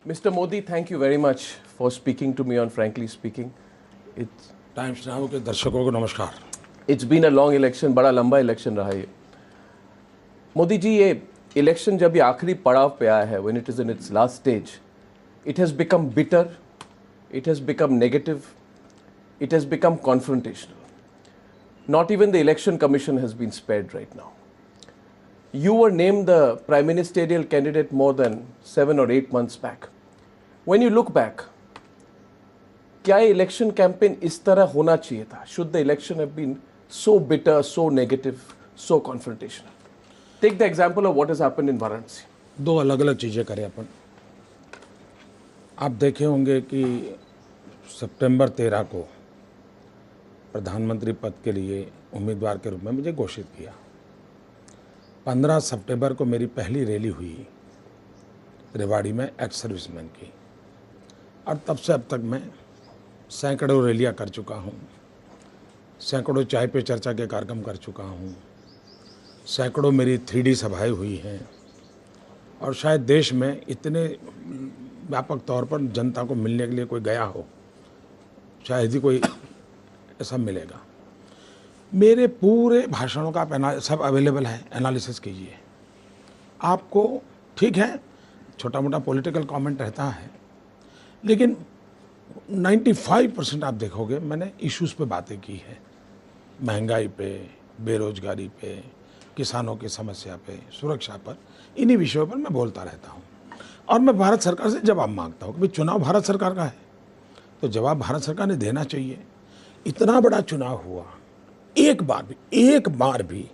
Mr. Modi, thank you very much for speaking to me on Frankly Speaking. It's times Now के दर्शकों को नमस्कार। it's been a long election, बड़ा लंबा election रहा ये। मोदी जी, ये इलेक्शन जब ये आखिरी पड़ाव पे आया है, when it is in its last stage, it has become bitter, it has become negative, it has become confrontational. Not even the election commission has been spared right now. You were named the prime ministerial candidate more than 7 or 8 months back. When you look back, क्या ये election campaign इस तरह होना चाहिए था? Should the election have been so bitter, so negative, so confrontational? Take the example of what has happened in Varanasi. दो अलग अलग चीज़ें करें अपन। आप देखे होंगे कि सितंबर 13 को प्रधानमंत्री पद के लिए उम्मीदवार के रूप में मुझे घोषित किया। 15 सितंबर को मेरी पहली रैली हुई रेवाड़ी में एक्स सर्विसमैन की, और तब से अब तक मैं सैकड़ों रैलियां कर चुका हूं, सैकड़ों चाय पे चर्चा के कार्यक्रम कर चुका हूं, सैकड़ों मेरी 3D सभाएं हुई हैं, और शायद देश में इतने व्यापक तौर पर जनता को मिलने के लिए कोई गया हो, शायद ही कोई ऐसा मिलेगा। मेरे पूरे भाषणों का आप सब अवेलेबल है, एनालिसिस कीजिए। आपको ठीक है, छोटा मोटा पॉलिटिकल कमेंट रहता है, लेकिन 95% आप देखोगे मैंने इश्यूज़ पे बातें की है। महंगाई पे, बेरोजगारी पे, किसानों की समस्या पे, सुरक्षा पर, इन्हीं विषयों पर मैं बोलता रहता हूँ। और मैं भारत सरकार से जवाब मांगता हूँ कि भाई चुनाव भारत सरकार का है, तो जवाब भारत सरकार ने देना चाहिए। इतना बड़ा चुनाव हुआ, एक बार भी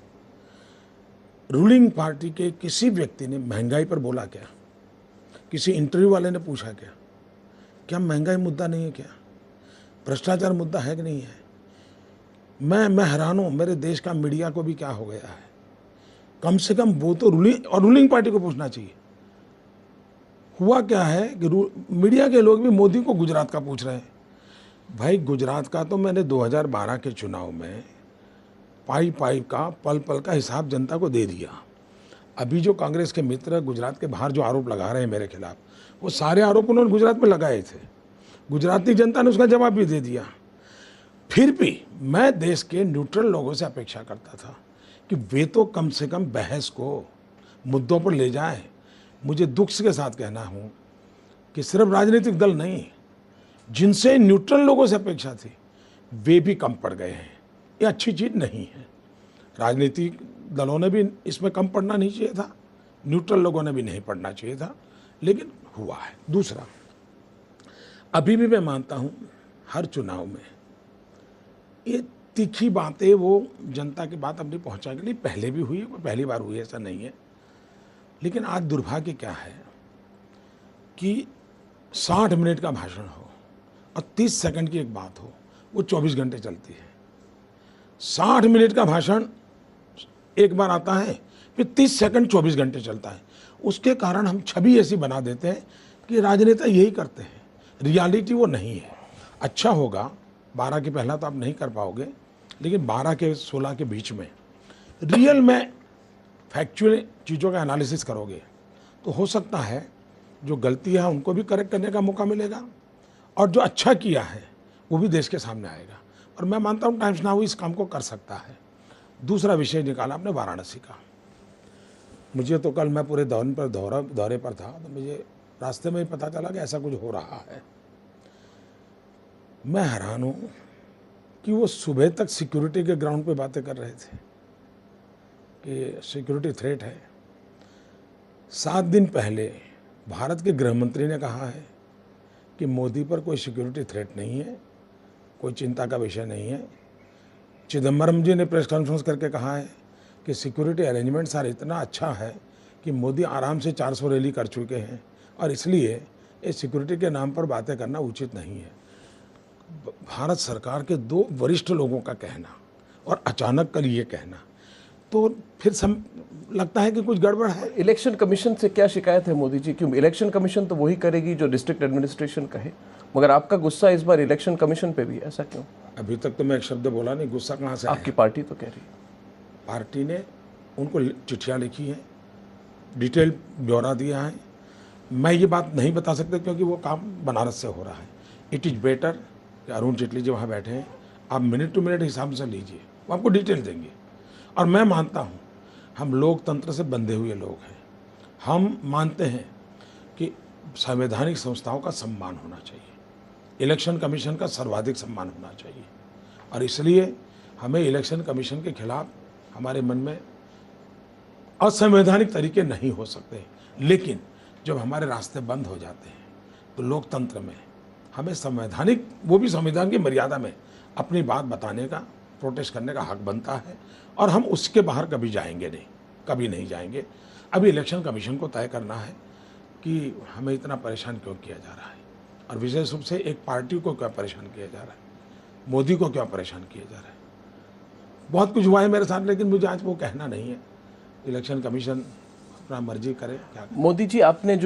रूलिंग पार्टी के किसी व्यक्ति ने महंगाई पर बोला क्या? किसी इंटरव्यू वाले ने पूछा क्या महंगाई मुद्दा नहीं है? क्या भ्रष्टाचार मुद्दा है कि नहीं है? मैं हैरान हूँ, मेरे देश का मीडिया को भी क्या हो गया है। कम से कम वो तो रूलिंग पार्टी को पूछना चाहिए। हुआ क्या है कि मीडिया के लोग भी मोदी को गुजरात का पूछ रहे हैं। भाई गुजरात का तो मैंने 2012 के चुनाव में पाई का पल पल का हिसाब जनता को दे दिया। अभी जो कांग्रेस के मित्र गुजरात के बाहर जो आरोप लगा रहे हैं मेरे खिलाफ, वो सारे आरोप उन्होंने गुजरात में लगाए थे। गुजराती जनता ने उसका जवाब भी दे दिया। फिर भी मैं देश के न्यूट्रल लोगों से अपेक्षा करता था कि वे तो कम से कम बहस को मुद्दों पर ले जाएं। मुझे दुख के साथ कहना हूँ कि सिर्फ राजनीतिक दल नहीं, जिनसे न्यूट्रल लोगों से अपेक्षा थी, वे भी कम पड़ गए हैं। ये अच्छी चीज़ नहीं है। राजनीतिक दलों ने भी इसमें कम पड़ना नहीं चाहिए था, न्यूट्रल लोगों ने भी नहीं पड़ना चाहिए था, लेकिन हुआ है। दूसरा, अभी भी मैं मानता हूं हर चुनाव में ये तीखी बातें वो जनता की बात अपनी पहुंचाने के लिए पहले भी हुई, पहली बार हुई ऐसा नहीं है। लेकिन आज दुर्भाग्य क्या है कि 60 मिनट का भाषण हो और 30 सेकंड की एक बात हो, वो 24 घंटे चलती है। 60 मिनट का भाषण एक बार आता है, फिर 30 सेकंड 24 घंटे चलता है। उसके कारण हम छवि ऐसी बना देते हैं कि राजनेता यही करते हैं, रियलिटी वो नहीं है। अच्छा होगा 12 के पहला तो आप नहीं कर पाओगे, लेकिन 12 के 16 के बीच में रियल में फैक्चुअल चीज़ों का एनालिसिस करोगे तो हो सकता है जो गलतियाँ हैं उनको भी करेक्ट करने का मौका मिलेगा, और जो अच्छा किया है वो भी देश के सामने आएगा। और मैं मानता हूँ टाइम्स नाउ इस काम को कर सकता है। दूसरा विषय निकाला आपने वाराणसी का। मुझे तो कल मैं पूरे दौरे पर था, तो मुझे रास्ते में ही पता चला कि ऐसा कुछ हो रहा है। मैं हैरान हूँ कि वो सुबह तक सिक्योरिटी के ग्राउंड पे बातें कर रहे थे कि सिक्योरिटी थ्रेट है। 7 दिन पहले भारत के गृह मंत्री ने कहा है कि मोदी पर कोई सिक्योरिटी थ्रेट नहीं है, कोई चिंता का विषय नहीं है। चिदम्बरम जी ने प्रेस कॉन्फ्रेंस करके कहा है कि सिक्योरिटी अरेंजमेंट सारा इतना अच्छा है कि मोदी आराम से 400 रैली कर चुके हैं, और इसलिए इस सिक्योरिटी के नाम पर बातें करना उचित नहीं है। भारत सरकार के 2 वरिष्ठ लोगों का कहना और अचानक कल ये कहना, तो फिर लगता है कि कुछ गड़बड़ है। इलेक्शन कमीशन से क्या शिकायत है मोदी जी? क्यों इलेक्शन कमीशन तो वही करेगी जो डिस्ट्रिक्ट एडमिनिस्ट्रेशन कहे, मगर आपका गुस्सा इस बार इलेक्शन कमीशन पे भी, ऐसा क्यों? अभी तक तो मैं एक शब्द बोला नहीं, गुस्सा कहाँ से? आपकी पार्टी तो कह रही है। पार्टी ने उनको चिट्ठियाँ लिखी हैं, डिटेल ब्यौरा दिया है। मैं ये बात नहीं बता सकता क्योंकि वो काम बनारस से हो रहा है। इट इज़ बेटर कि अरुण जेटली जी वहाँ बैठे हैं, आप मिनट टू मिनट हिसाब से लीजिए, वो आपको डिटेल देंगे। और मैं मानता हूँ हम लोकतंत्र से बंधे हुए लोग हैं, हम मानते हैं कि संवैधानिक संस्थाओं का सम्मान होना चाहिए, इलेक्शन कमीशन का सर्वाधिक सम्मान होना चाहिए, और इसलिए हमें इलेक्शन कमीशन के खिलाफ हमारे मन में असंवैधानिक तरीके नहीं हो सकते। लेकिन जब हमारे रास्ते बंद हो जाते हैं तो लोकतंत्र में हमें संवैधानिक, वो भी संविधान की मर्यादा में, अपनी बात बताने का, प्रोटेस्ट करने का हक बनता है, और हम उसके बाहर कभी जाएंगे नहीं, कभी नहीं जाएंगे। अभी इलेक्शन कमीशन को तय करना है कि हमें इतना परेशान क्यों किया जा रहा है, और विशेष रूप से एक पार्टी को क्यों परेशान किया जा रहा है, मोदी को क्यों परेशान किया जा रहा है। बहुत कुछ हुआ है मेरे साथ, लेकिन मुझे आज वो कहना नहीं है। इलेक्शन कमीशन अपना मर्जी करे क्या करे। मोदी जी, आपने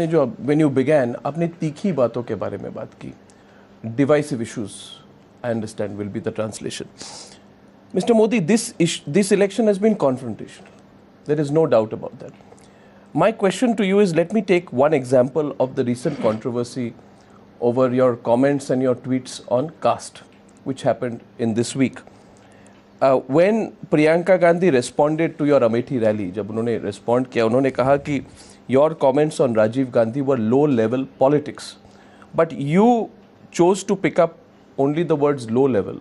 जो व्हेन यू बिगैन, आपने तीखी बातों के बारे में बात की, divisive issues, I understand will be the translation. Mister Modi, this election has been confrontational, there is no doubt about that. My question to you is, let me take one example of the recent controversy over your comments and your tweets on caste, which happened in this week. When Priyanka Gandhi responded to your Amethi rally, जब उन्होंने respond किया, उन्होंने कहा कि your comments on Rajiv Gandhi were low level politics, but you chose to pick up only the words low level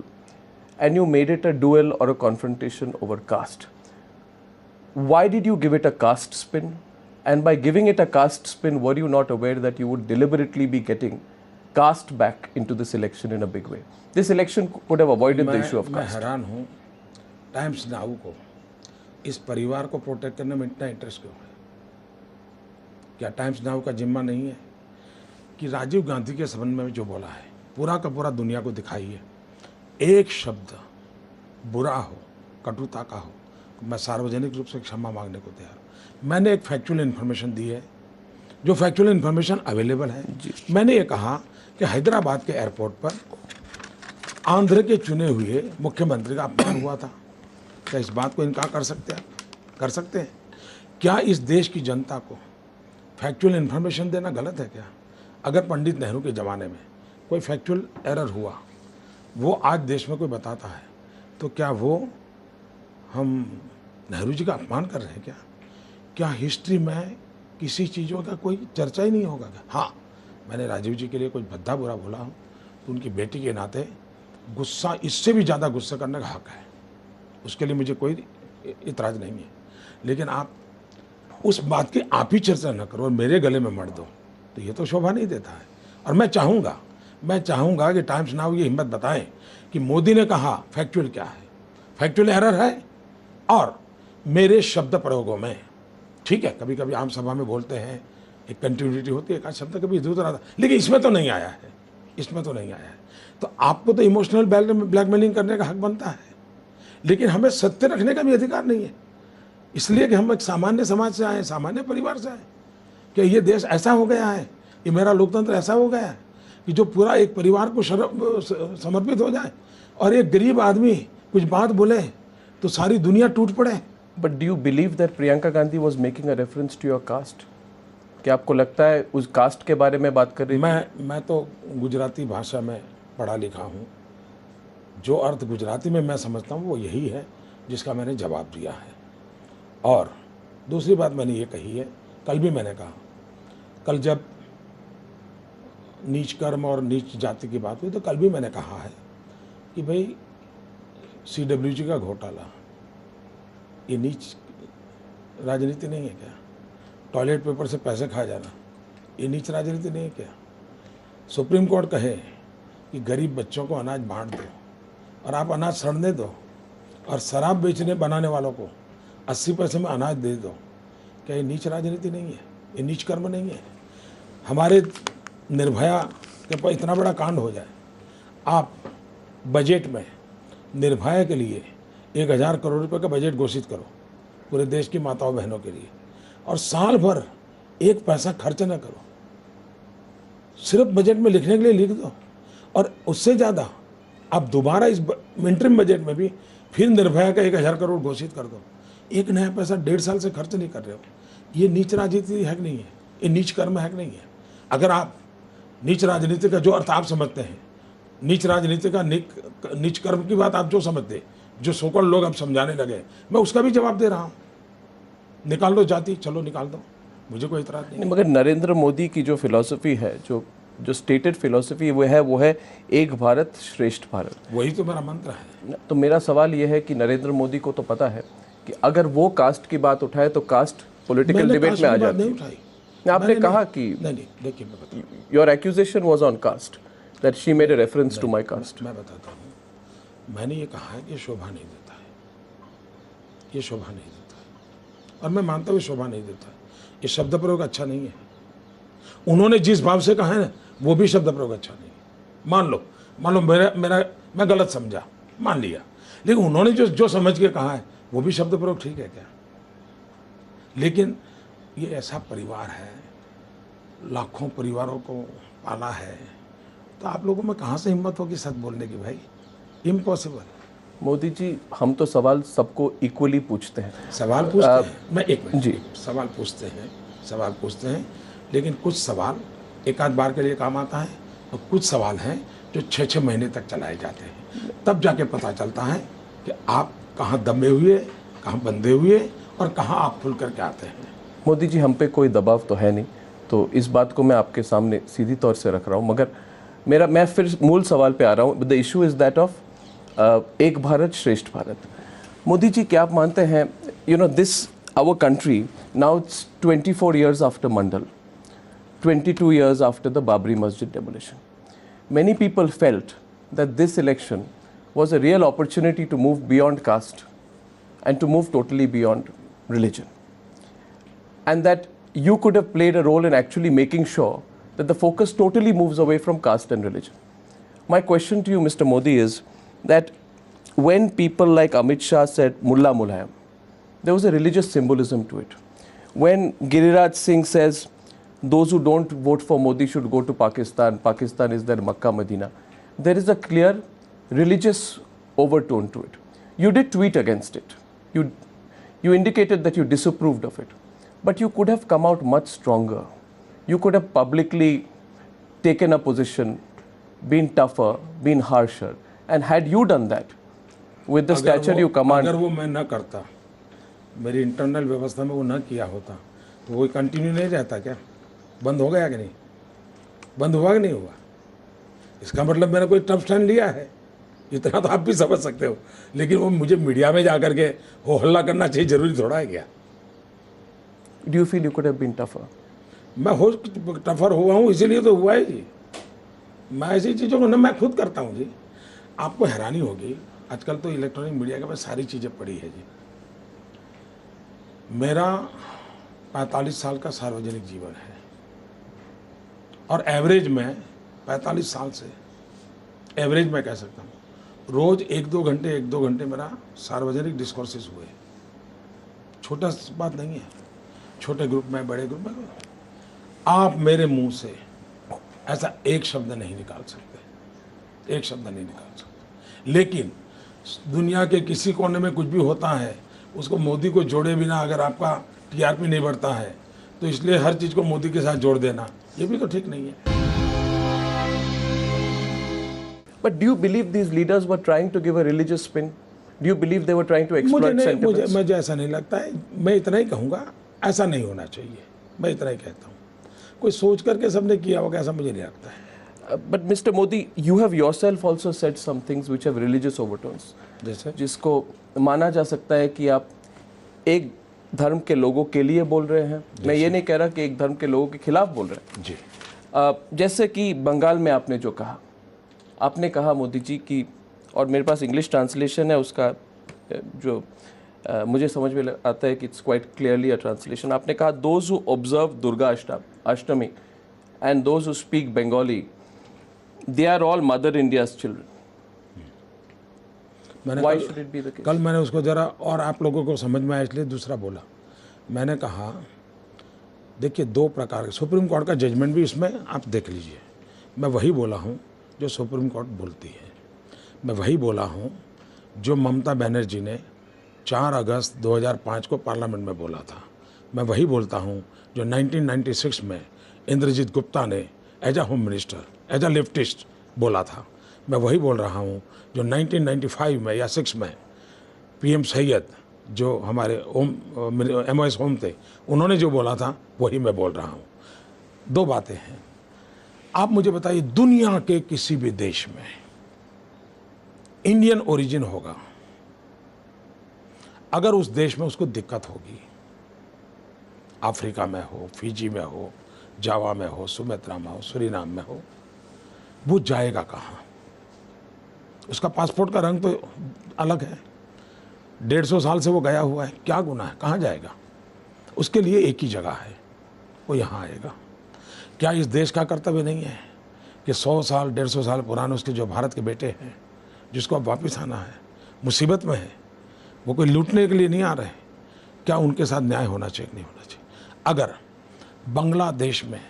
and you made it a duel or a confrontation over caste. Why did you give it a caste spin? And by giving it a caste spin, were you not aware that you would deliberately be getting caste back into this election in a big way? This election would have avoided the issue of मैं caste. हैरान हूँ times now को इस परिवार को protect करने में इतना इंटरेस्ट क्यों है। क्या टाइम्स नाउ का जिम्मा नहीं है कि राजीव गांधी के संबंध में जो बोला है पूरा का पूरा दुनिया को दिखाइए, एक शब्द बुरा हो, कटुता का हो, मैं सार्वजनिक रूप से क्षमा मांगने को तैयार हूँ। मैंने एक फैक्चुअल इन्फॉर्मेशन दी है, जो फैक्चुअल इन्फॉर्मेशन अवेलेबल है। मैंने ये कहा कि हैदराबाद के एयरपोर्ट पर आंध्र के चुने हुए मुख्यमंत्री का अपमान हुआ था। क्या इस बात को इनकार कर सकते हैं? कर सकते हैं? क्या इस देश की जनता को फैक्चुअल इन्फॉर्मेशन देना गलत है क्या? अगर पंडित नेहरू के ज़माने में कोई फैक्चुअल एरर हुआ, वो आज देश में कोई बताता है, तो क्या वो हम नेहरू जी का अपमान कर रहे हैं क्या? क्या हिस्ट्री में किसी चीज़ों का कोई चर्चा ही नहीं होगा क्या? हाँ, मैंने राजीव जी के लिए कुछ भद्दा बुरा बोला हूँ तो उनकी बेटी के नाते गुस्सा, इससे भी ज़्यादा गुस्सा करने का हक है, उसके लिए मुझे कोई इतराज़ नहीं है। लेकिन आप उस बात की आप ही चर्चा न करो और मेरे गले में मर दो, तो ये तो शोभा नहीं देता है। और मैं चाहूँगा कि टाइम्स नाउ ये हिम्मत बताएं कि मोदी ने कहा फैक्चुअल क्या है, फैक्चुअल एरर है, और मेरे शब्द प्रयोगों में, ठीक है, कभी कभी आम सभा में बोलते हैं, एक कंटिन्यूटी होती है, एक शब्द कभी इधर उधर आता, लेकिन इसमें तो नहीं आया है, इसमें तो नहीं आया है। तो आपको तो इमोशनल ब्लैकमेलिंग करने का हक बनता है, लेकिन हमें सत्य रखने का भी अधिकार नहीं है, इसलिए कि हम एक सामान्य समाज से आए, सामान्य परिवार से आए। कि ये देश ऐसा हो गया है, ये मेरा लोकतंत्र ऐसा हो गया है कि जो पूरा एक परिवार को समर्पित हो जाए और एक गरीब आदमी कुछ बात बोले तो सारी दुनिया टूट पड़े। But do you believe that Priyanka Gandhi was making a reference to your caste? क्या आपको लगता है उस कास्ट के बारे में बात कर रही थी? मैं तो गुजराती भाषा में पढ़ा लिखा हूँ, जो अर्थ गुजराती में मैं समझता हूँ वो यही है जिसका मैंने जवाब दिया है। और दूसरी बात मैंने ये कही है, कल भी मैंने कहा, कल जब नीच कर्म और नीच जाति की बात हुई तो कल भी मैंने कहा है कि भाई CWG का घोटाला ये नीच राजनीति नहीं है क्या? टॉयलेट पेपर से पैसे खा जाना ये नीच राजनीति नहीं है क्या? सुप्रीम कोर्ट कहे कि गरीब बच्चों को अनाज बांट दो और आप अनाज सड़ने दो और शराब बेचने बनाने वालों को 80 पैसे में अनाज दे दो, क्या ये नीच राजनीति नहीं है? ये नीच कर्म नहीं है? हमारे निर्भया के पर इतना बड़ा कांड हो जाए, आप बजट में निर्भया के लिए 1000 करोड़ रुपए का बजट घोषित करो पूरे देश की माताओं बहनों के लिए, और साल भर एक पैसा खर्च न करो, सिर्फ बजट में लिखने के लिए लिख दो, और उससे ज़्यादा आप दोबारा इस इंटरिम बजट में भी फिर निर्भया का 1000 करोड़ घोषित कर दो। एक नया पैसा 1.5 साल से खर्च नहीं कर रहे हो, ये नीच राजनीति है कि नहीं है? ये नीच कर्म है कि नहीं है? अगर आप नीच राजनीति का जो अर्थ आप समझते हैं, नीच राजनीति का नीच कर्म की बात आप जो समझते, जो सोकल लोग अब समझाने लगे, मैं उसका भी जवाब दे रहा हूँ। निकाल दो जाति, चलो निकाल दो, मुझे कोई इतराज नहीं। मगर नरेंद्र मोदी की जो फिलॉसफी है, जो स्टेटेड फिलॉसफी वो है एक भारत श्रेष्ठ भारत। वही तो मेरा मंत्र है। तो मेरा सवाल ये है कि नरेंद्र मोदी को तो पता है कि अगर वो कास्ट की बात उठाए तो कास्ट पॉलिटिकल डिबेट में आ जाती है। उठाई आपने कहा कि नहीं, देखिए मैं बताता हूँ, your accusation was on caste, that she made a reference to my caste. मैं बताता हूँ, मैंने ये कहा है कि ये शोभा नहीं देता है, ये शोभा नहीं देता है, और मैं मानता हूँ शोभा नहीं देता है। ये शब्द प्रयोग अच्छा नहीं है। उन्होंने जिस भाव से कहा है ना, वो भी शब्द प्रयोग अच्छा नहीं है। मान लो मैं गलत समझा, मान लिया, लेकिन उन्होंने जो समझ के कहा है वो भी शब्द प्रयोग ठीक है क्या? लेकिन ये ऐसा परिवार है, लाखों परिवारों को पाला है, तो आप लोगों में कहाँ से हिम्मत होगी सच बोलने की भाई? इम्पॉसिबल। मोदी जी, हम तो सवाल सबको इक्वली पूछते हैं। सवाल पूछते हैं, मैं एक मिनट जी, सवाल पूछते हैं, लेकिन कुछ सवाल एक आध बार के लिए काम आता है, और कुछ सवाल हैं जो 6-6 महीने तक चलाए जाते हैं, तब जाके पता चलता है कि आप कहाँ दमे हुए, कहाँ बंधे हुए, और कहाँ आप खुल करके आते हैं। मोदी जी, हम पे कोई दबाव तो है नहीं, तो इस बात को मैं आपके सामने सीधी तौर से रख रहा हूँ, मगर मैं फिर मूल सवाल पे आ रहा हूँ। The issue is that of एक भारत श्रेष्ठ भारत। मोदी जी, क्या आप मानते हैं, this our country now it's 24 years after Mandal, 22 years after the Babri Masjid demolition. Many people felt that this election was a real opportunity to move beyond caste and to move totally beyond religion. And that you could have played a role in actually making sure that the focus totally moves away from caste and religion. My question to you, Mr. Modi, is that when people like Amit Shah said Mullah Mulayam, there was a religious symbolism to it. When Giriraj Singh says those who don't vote for Modi should go to Pakistan, Pakistan is their Makkah Medina, there is a clear religious overtone to it. You did tweet against it. You indicated that you disapproved of it. But you could have come out much stronger. You could have publicly taken a position, been tougher, been harsher. And had you done that, with the stature you command... अगर वो मैं न करता, मेरी internal व्यवस्था में वो न किया होता, तो वो कंटिन्यू नहीं रहता क्या? बंद हो गया कि नहीं? बंद हुआ कि नहीं हुआ? इसका मतलब मैंने कोई टफ स्टैंड लिया है, इतना तो आप भी समझ सकते हो। लेकिन वो मुझे मीडिया में जा करके हो हल्ला करना चाहिए, जरूरी थोड़ा है क्या? Do you feel you could have been tougher? मैं टफर हुआ हूँ, इसीलिए तो हुआ है जी। मैं ऐसी चीज़ों को मैं खुद करता हूँ जी। आपको हैरानी होगी, आजकल तो इलेक्ट्रॉनिक मीडिया के पास सारी चीज़ें पड़ी है जी। मेरा 45 साल का सार्वजनिक जीवन है, और एवरेज में 45 साल से एवरेज मैं कह सकता हूँ, रोज़ 1-2 घंटे मेरा सार्वजनिक डिस्कोर्सेस हुए। छोटा बात नहीं है, छोटे ग्रुप में, बड़े ग्रुप में। आप मेरे मुंह से ऐसा एक शब्द नहीं निकाल सकते, एक शब्द नहीं निकाल सकते। लेकिन दुनिया के किसी कोने में कुछ भी होता है, उसको मोदी को जोड़े बिना अगर आपका टीआरपी नहीं बढ़ता है, तो इसलिए हर चीज़ को मोदी के साथ जोड़ देना, ये भी तो ठीक नहीं है। But do you believe these leaders were trying to give a religious spin? Do you believe they were trying to exploit sentiments? मुझे ऐसा नहीं लगता है। मैं इतना ही कहूँगा, ऐसा नहीं होना चाहिए। मैं इतना ही कहता हूँ, कोई सोच करके सबने किया होगा ऐसा मुझे नहीं लगता है। But Mr. Modi, you have yourself also said some things which have religious overtones. जैसे जिसको माना जा सकता है कि आप एक धर्म के लोगों के लिए बोल रहे हैं। मैं ये नहीं कह रहा कि एक धर्म के लोगों के खिलाफ बोल रहे हैं जी। जैसे कि बंगाल में आपने जो कहा, आपने कहा मोदी जी की, और मेरे पास इंग्लिश ट्रांसलेशन है उसका, जो मुझे समझ में आता है कि it's quite clearly a translation. आपने कहा those who observe Durga Ashtami and those who speak Bengali, they are all mother India's children. Why should it be the case? कल मैंने उसको ज़रा और आप लोगों को समझ में आया इसलिए दूसरा बोला। मैंने कहा देखिए, 2 प्रकार के सुप्रीम कोर्ट का जजमेंट भी इसमें आप देख लीजिए। मैं वही बोला हूँ जो सुप्रीम कोर्ट बोलती है, मैं वही बोला हूँ जो ममता बनर्जी ने 4 अगस्त 2005 को पार्लियामेंट में बोला था। मैं वही बोलता हूँ जो 1996 में इंद्रजीत गुप्ता ने as a home minister, as a leftist बोला था, मैं वही बोल रहा हूँ जो 1995 में या 6 में पीएम सैयद जो हमारे MOS होम थे, उन्होंने जो बोला था वही मैं बोल रहा हूँ। दो बातें हैं, आप मुझे बताइए, दुनिया के किसी भी देश में इंडियन ओरिजिन होगा, अगर उस देश में उसको दिक्कत होगी, अफ्रीका में हो, फिजी में हो, जावा में हो, सुमेत्रा में हो, सूरीनाम में हो, वो जाएगा कहाँ? उसका पासपोर्ट का रंग तो अलग है, 150 साल से वो गया हुआ है, क्या गुनाह है, कहाँ जाएगा? उसके लिए एक ही जगह है, वो यहाँ आएगा। क्या इस देश का कर्तव्य नहीं है कि 100 साल 150 साल पुराने उसके जो भारत के बेटे हैं, जिसको अब वापस आना है, मुसीबत में है, वो कोई लूटने के लिए नहीं आ रहे, क्या उनके साथ न्याय होना चाहिए, नहीं होना चाहिए? अगर बांग्लादेश में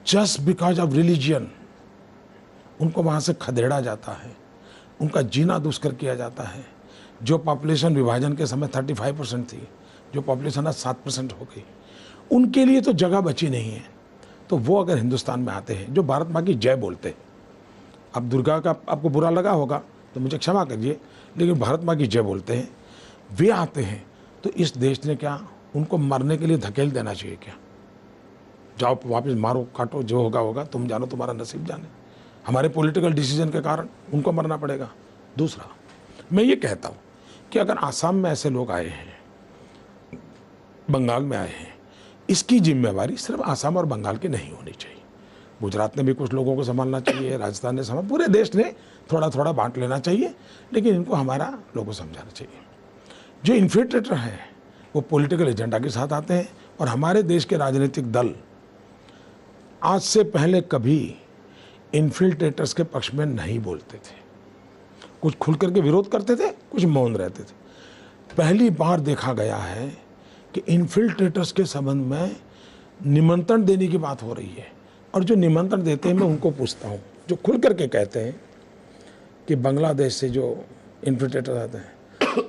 जस्ट बिकॉज ऑफ रिलीजियन उनको वहाँ से खदेड़ा जाता है, उनका जीना दुष्कर किया जाता है, जो पॉपुलेशन विभाजन के समय 35% थी, जो पॉपुलेशन आज 7% हो गई, उनके लिए तो जगह बची नहीं है। तो वो अगर हिंदुस्तान में आते हैं, जो भारत माँ की जय बोलते हैं, अब दुर्गा का आपको बुरा लगा होगा तो मुझे क्षमा करिए, लेकिन भारत माँ की जय बोलते हैं, वे आते हैं, तो इस देश ने क्या उनको मरने के लिए धकेल देना चाहिए क्या? जाओ वापस मारो काटो, जो होगा होगा, तुम जानो, तुम्हारा नसीब जाने। हमारे पॉलिटिकल डिसीजन के कारण उनको मरना पड़ेगा। दूसरा, मैं ये कहता हूँ कि अगर आसाम में ऐसे लोग आए हैं, बंगाल में आए हैं, इसकी जिम्मेवारी सिर्फ आसाम और बंगाल की नहीं होनी चाहिए। गुजरात ने भी कुछ लोगों को संभालना चाहिए, राजस्थान ने संभाल, पूरे देश ने थोड़ा थोड़ा बांट लेना चाहिए, लेकिन इनको हमारा लोगों को समझाना चाहिए। जो इन्फिल्ट्रेटर हैं वो पॉलिटिकल एजेंडा के साथ आते हैं, और हमारे देश के राजनीतिक दल आज से पहले कभी इन्फिल्ट्रेटर्स के पक्ष में नहीं बोलते थे, कुछ खुल करके विरोध करते थे, कुछ मौन रहते थे। पहली बार देखा गया है कि इन्फिल्ट्रेटर्स के संबंध में निमंत्रण देने की बात हो रही है, और जो निमंत्रण देते हैं मैं उनको पूछता हूँ, जो खुल करके कहते हैं कि बांग्लादेश से जो इन्फिल्ट्रेटर आते हैं,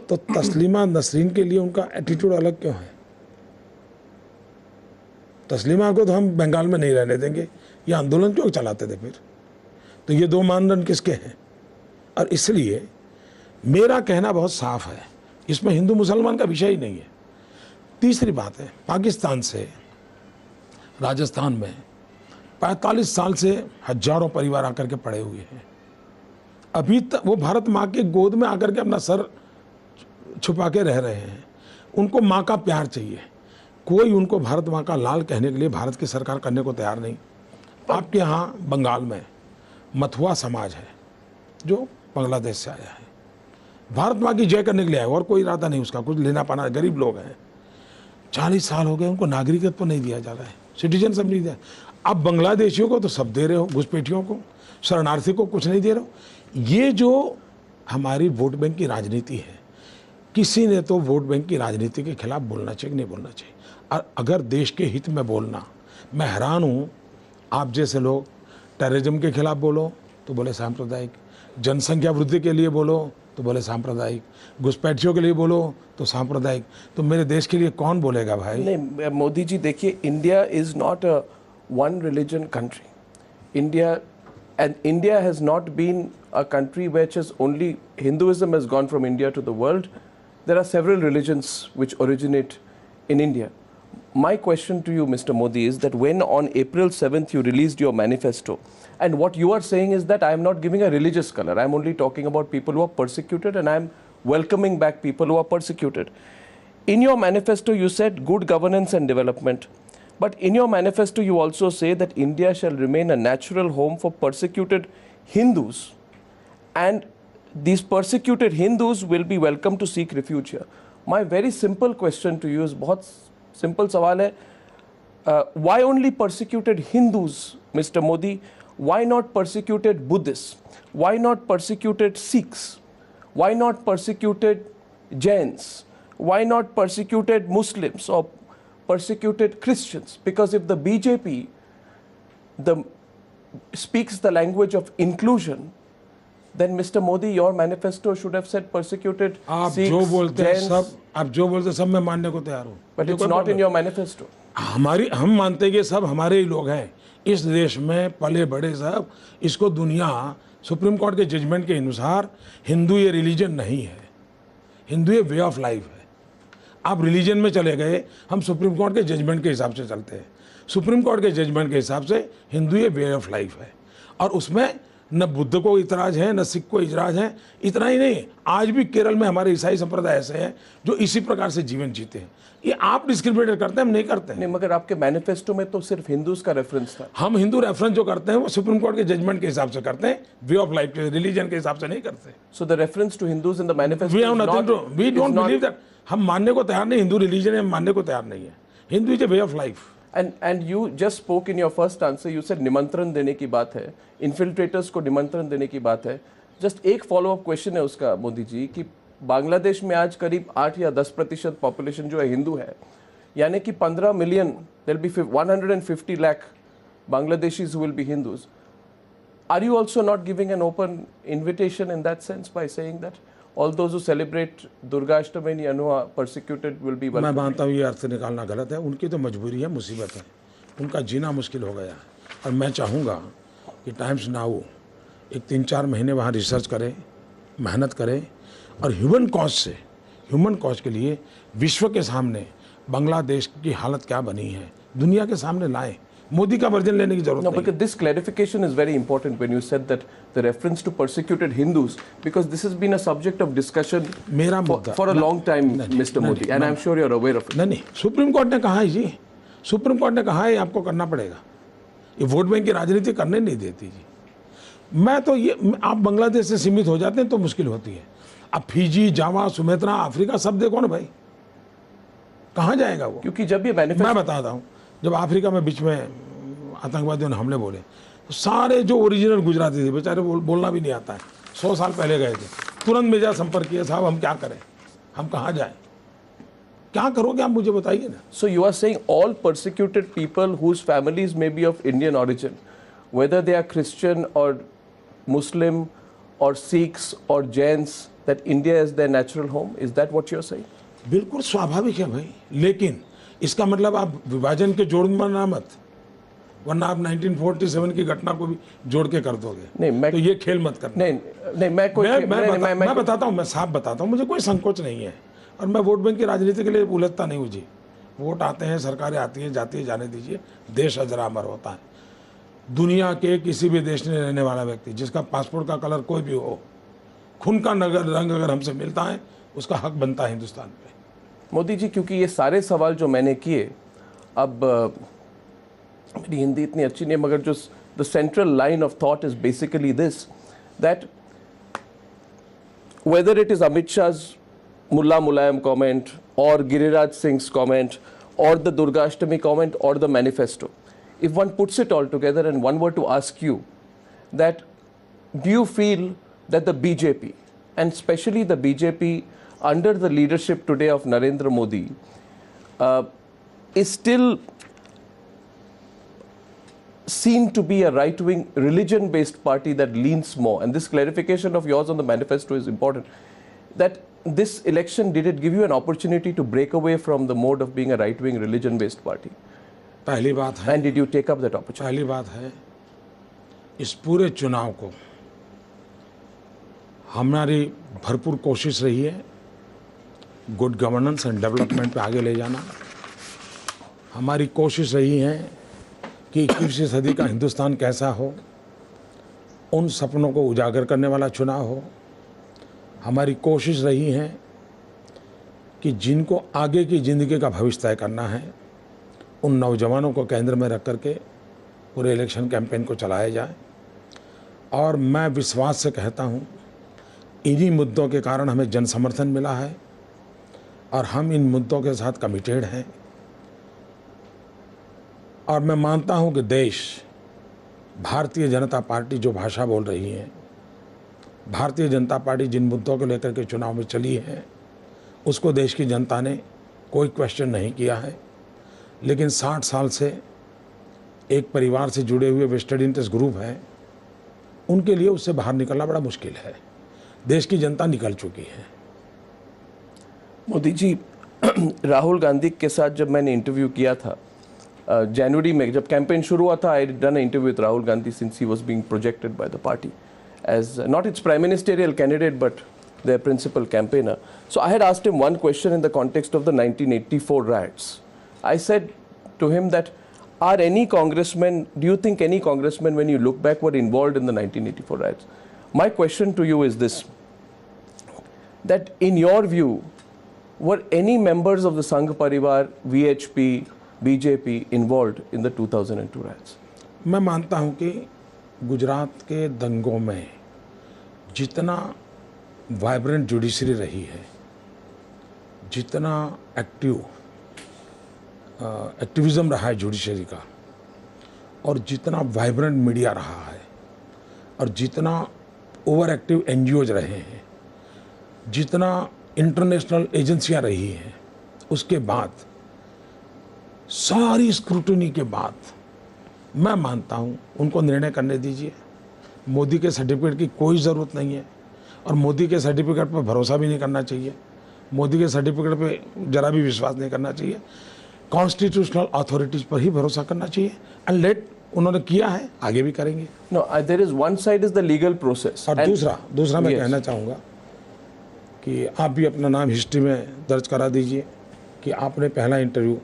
तो तस्लीमा नसरीन के लिए उनका एटीट्यूड अलग क्यों है? तस्लीमा को तो हम बंगाल में नहीं रहने देंगे, ये आंदोलन क्यों चलाते थे फिर? तो ये दो मानदंड किसके हैं? और इसलिए मेरा कहना बहुत साफ है, इसमें हिंदू मुसलमान का विषय ही नहीं है। तीसरी बात है, पाकिस्तान से राजस्थान में 45 साल से हजारों परिवार आकर के पड़े हुए हैं, अभी तक वो भारत माँ के गोद में आकर के अपना सर छुपा के रह रहे हैं। उनको माँ का प्यार चाहिए, कोई उनको भारत माँ का लाल कहने के लिए भारत की सरकार करने को तैयार नहीं। आपके यहाँ बंगाल में मथुआ समाज है जो बांग्लादेश से आया है, भारत माँ की जय करने के लिए आया, और कोई इरादा नहीं उसका, कुछ लेना पाना, गरीब लोग हैं। 40 साल हो गए उनको नागरिकत्व नहीं दिया जा रहा है, सिटीजनशिप नहीं दिया। अब बांग्लादेशियों को तो सब दे रहे हो, घुसपैठियों को, शरणार्थी को कुछ नहीं दे रहे हो। ये जो हमारी वोट बैंक की राजनीति है, किसी ने तो वोट बैंक की राजनीति के खिलाफ बोलना चाहिए, नहीं बोलना चाहिए। और अगर देश के हित में बोलना, मैं हैरान हूँ, आप जैसे लोग टेररिज्म के खिलाफ बोलो तो बोले सांप्रदायिक, जनसंख्या वृद्धि के लिए बोलो तो बोले सांप्रदायिक, घुसपैठियों के लिए बोलो तो सांप्रदायिक, तो मेरे देश के लिए कौन बोलेगा भाई? नहीं मोदी जी, देखिए, India is not a one religion country. India has not been a country which is only Hinduism has gone from India to the world. There are several religions which originate in India. My question to you, Mr. Modi, is that when on April 7th you released your manifesto, and what you are saying is that I am not giving a religious color, I am only talking about people who are persecuted, and I am welcoming back people who are persecuted. In your manifesto you said good governance and development, but in your manifesto you also say that India shall remain a natural home for persecuted Hindus, and these persecuted Hindus will be welcome to seek refuge here. My very simple question to you is, बहुत simple सवाल है, why only persecuted Hindus, Mr. Modi? Why not persecuted Buddhists? Why not persecuted Sikhs? Why not persecuted Jains? Why not persecuted Muslims or persecuted Christians? Because if the BJP speaks the language of inclusion, then Mr. Modi, your manifesto should have said persecuted आप Sikhs, जो बोलते हैं Jains, सब, आप जो बोलते हैं सब मैं मानने को तैयार हूँ, but it's not in your manifesto. हम मानते हैं कि सब हमारे ही लोग हैं, इस देश में पले बड़े सब। इसको दुनिया सुप्रीम कोर्ट के जजमेंट के अनुसार हिंदू ये रिलीजन नहीं है, हिंदू ये वे ऑफ लाइफ है। आप रिलीजन में चले गए, हम सुप्रीम कोर्ट के जजमेंट के हिसाब से चलते हैं। सुप्रीम कोर्ट के जजमेंट के हिसाब से हिंदू ये वे ऑफ लाइफ है, और उसमें न बुद्ध को इतराज है, न सिख को इतराज है। इतना ही नहीं, आज भी केरल में हमारे ईसाई संप्रदाय ऐसे हैं जो इसी प्रकार से जीवन जीते हैं। ये आप डिस्क्रिमिनेट करते हैं, हम नहीं करते हैं। नहीं, मगर आपके मैनिफेस्टो में तो सिर्फ हिंदूज का रेफरेंस था। हम हिंदू रेफरेंस जो करते हैं वो सुप्रीम कोर्ट के जजमेंट के हिसाब से करते हैं, वे ऑफ लाइफ के, रिलीजन के हिसाब से नहीं करते। So the reference to Hindus in the manifesto, we have nothing to, we don't believe that. हम मानने को तैयार नहीं, हिंदू रिलीजन है, हम मानने को तैयार नहीं है। Hindu is a way of life. And you just spoke in your first answer, you said निमंत्रण देने की बात है, इन्फिल्ट्रेटर्स को निमंत्रण देने की बात है। जस्ट एक फॉलो अप क्वेश्चन है उसका मोदी जी, कि बांग्लादेश में आज करीब 8 या 10% पॉपुलेशन जो है हिंदू है, यानी कि 15 million, there be 150 lakh Bangladeshis who will be Hindus. Are you also not giving an open invitation in that sense by saying that all those who celebrate Durga Ashtami and Yanua persecuted will be welcome? मैं मानता हूँ ये अर्थ निकालना गलत है, उनकी तो मजबूरी है, मुसीबत है, उनका जीना मुश्किल हो गया है। और मैं चाहूँगा कि टाइम्स नाउ एक 3-4 महीने वहाँ रिसर्च करें, मेहनत करें, और ह्यूमन कॉज के लिए विश्व के सामने बांग्लादेश की हालत क्या बनी है दुनिया के सामने लाएं। मोदी का वर्जन लेने की जरूरत No, नहीं। because this clarification is very important when you said that the reference to persecuted Hindus, because this has been a subject of discussion मेरा मुद्दा for a long time, Mr. Modi, and I'm sure you're aware of it. नहीं, supreme court ने कहा है जी, supreme court ने कहा है आपको करना पड़ेगा, ये वोट बैंक की राजनीति करने नहीं देती जी। मैं तो ये, आप बांग्लादेश से सीमित हो जाते हैं तो मुश्किल होती है। अब फिजी, जावा, सुमेत्रा, अफ्रीका सब देखो ना भाई, कहाँ जाएगा वो? क्योंकि जब ये मैनिफेस्टो, मैं बताता हूँ, जब अफ्रीका में बीच में आतंकवादियों ने हमले बोले तो सारे जो ओरिजिनल गुजराती थे बेचारे बोलना भी नहीं आता है, 100 साल पहले गए थे, तुरंत मेरा संपर्क किया, साहब हम क्या करें, हम कहाँ जाएं, क्या करोगे आप मुझे बताइए ना। So you are saying all persecuted people whose families may be of Indian origin, whether they are Christian or Muslim or Sikhs or Jains, that India is their natural home? Is that what you are saying? बिल्कुल स्वाभाविक है भाई, लेकिन इसका मतलब आप विभाजन के जोड़ में मत, वरना आप 1947 की घटना को भी जोड़ के कर दोगे। नहीं, तो ये खेल मत करना। नहीं, मैं बताता हूँ, मैं साफ बताता हूँ, मुझे कोई संकोच नहीं है, और मैं वोट बैंक की राजनीति के लिए उलझता नहीं हूँ जी। वोट आते हैं, सरकारें आती हैं, जाती है, जाने दीजिए, देश अजरा अमर होता है। दुनिया के किसी भी देश में रहने वाला व्यक्ति जिसका पासपोर्ट का कलर कोई भी हो, खून का रंग अगर हमसे मिलता है, उसका हक बनता है हिंदुस्तान पे। मोदी जी, क्योंकि ये सारे सवाल जो मैंने किए, अब मेरी हिंदी इतनी अच्छी नहीं है, मगर जो the central line of thought is basically this, that whether it is Amit शाह's Mullah Mulayam comment or Giriraj Singh's comment or the Durga Ashtami comment or the manifesto, if one puts it all together and one were to ask you that, do you feel that the BJP, and especially the BJP under the leadership today of Narendra Modi, is still seen to be a right-wing religion-based party that leans more, and this clarification of yours on the manifesto is important, that this election, did it give you an opportunity to break away from the mode of being a right-wing religion-based party? पहली बात है, And did you take up that opportunity? पहली बात है, इस पूरे चुनाव को हमारी भरपूर कोशिश रही है गुड गवर्नेंस एंड डेवलपमेंट पे आगे ले जाना। हमारी कोशिश रही है कि 21वीं सदी का हिंदुस्तान कैसा हो, उन सपनों को उजागर करने वाला चुनाव हो। हमारी कोशिश रही है कि जिनको आगे की ज़िंदगी का भविष्य तय करना है, उन नौजवानों को केंद्र में रख करके पूरे इलेक्शन कैंपेन को चलाया जाए। और मैं विश्वास से कहता हूँ, इन्हीं मुद्दों के कारण हमें जन समर्थन मिला है और हम इन मुद्दों के साथ कमिटेड हैं। और मैं मानता हूँ कि देश, भारतीय जनता पार्टी जो भाषा बोल रही है, भारतीय जनता पार्टी जिन मुद्दों को लेकर के चुनाव में चली है, उसको देश की जनता ने कोई क्वेश्चन नहीं किया है। लेकिन 60 साल से एक परिवार से जुड़े हुए वेस्टेड इंटरेस्ट ग्रुप हैं, उनके लिए उससे बाहर निकलना बड़ा मुश्किल है। देश की जनता निकल चुकी है। मोदी जी, राहुल गांधी के साथ जब मैंने इंटरव्यू किया था, जनवरी में जब कैंपेन शुरू हुआ था, I done interview with Rahul Gandhi since he was being projected by the party as not its prime ministerial candidate but their principal campaigner. So I had asked him one question in the context of the 1984 riots. I said to him that, are any congressmen, do you think any congressmen when you look back were involved in the 1984 riots? My question to you is this, that in your view, were any members of the Sangh Parivar, VHP, BJP involved in the 2002 riots? मैं मानता हूं कि गुजरात के दंगों में जितना vibrant judiciary रही है, जितना एक्टिविज्म रहा है जुडिशरी का, और जितना वाइब्रेंट मीडिया रहा है, और जितना ओवर एक्टिव एनजीओज रहे हैं, जितना इंटरनेशनल एजेंसियां रही हैं, उसके बाद सारी स्क्रूटनी के बाद मैं मानता हूं उनको निर्णय करने दीजिए। मोदी के सर्टिफिकेट की कोई ज़रूरत नहीं है, और मोदी के सर्टिफिकेट पर भरोसा भी नहीं करना चाहिए। मोदी के सर्टिफिकेट पे जरा भी विश्वास नहीं करना चाहिए। कॉन्स्टिट्यूशनल अथॉरिटीज पर ही भरोसा करना चाहिए। एंड लेट, उन्होंने किया है, आगे भी करेंगे। No, there is one side is the legal process, और दूसरा मैं कहना चाहूँगा कि आप भी अपना नाम हिस्ट्री में दर्ज करा दीजिए कि आपने पहला इंटरव्यू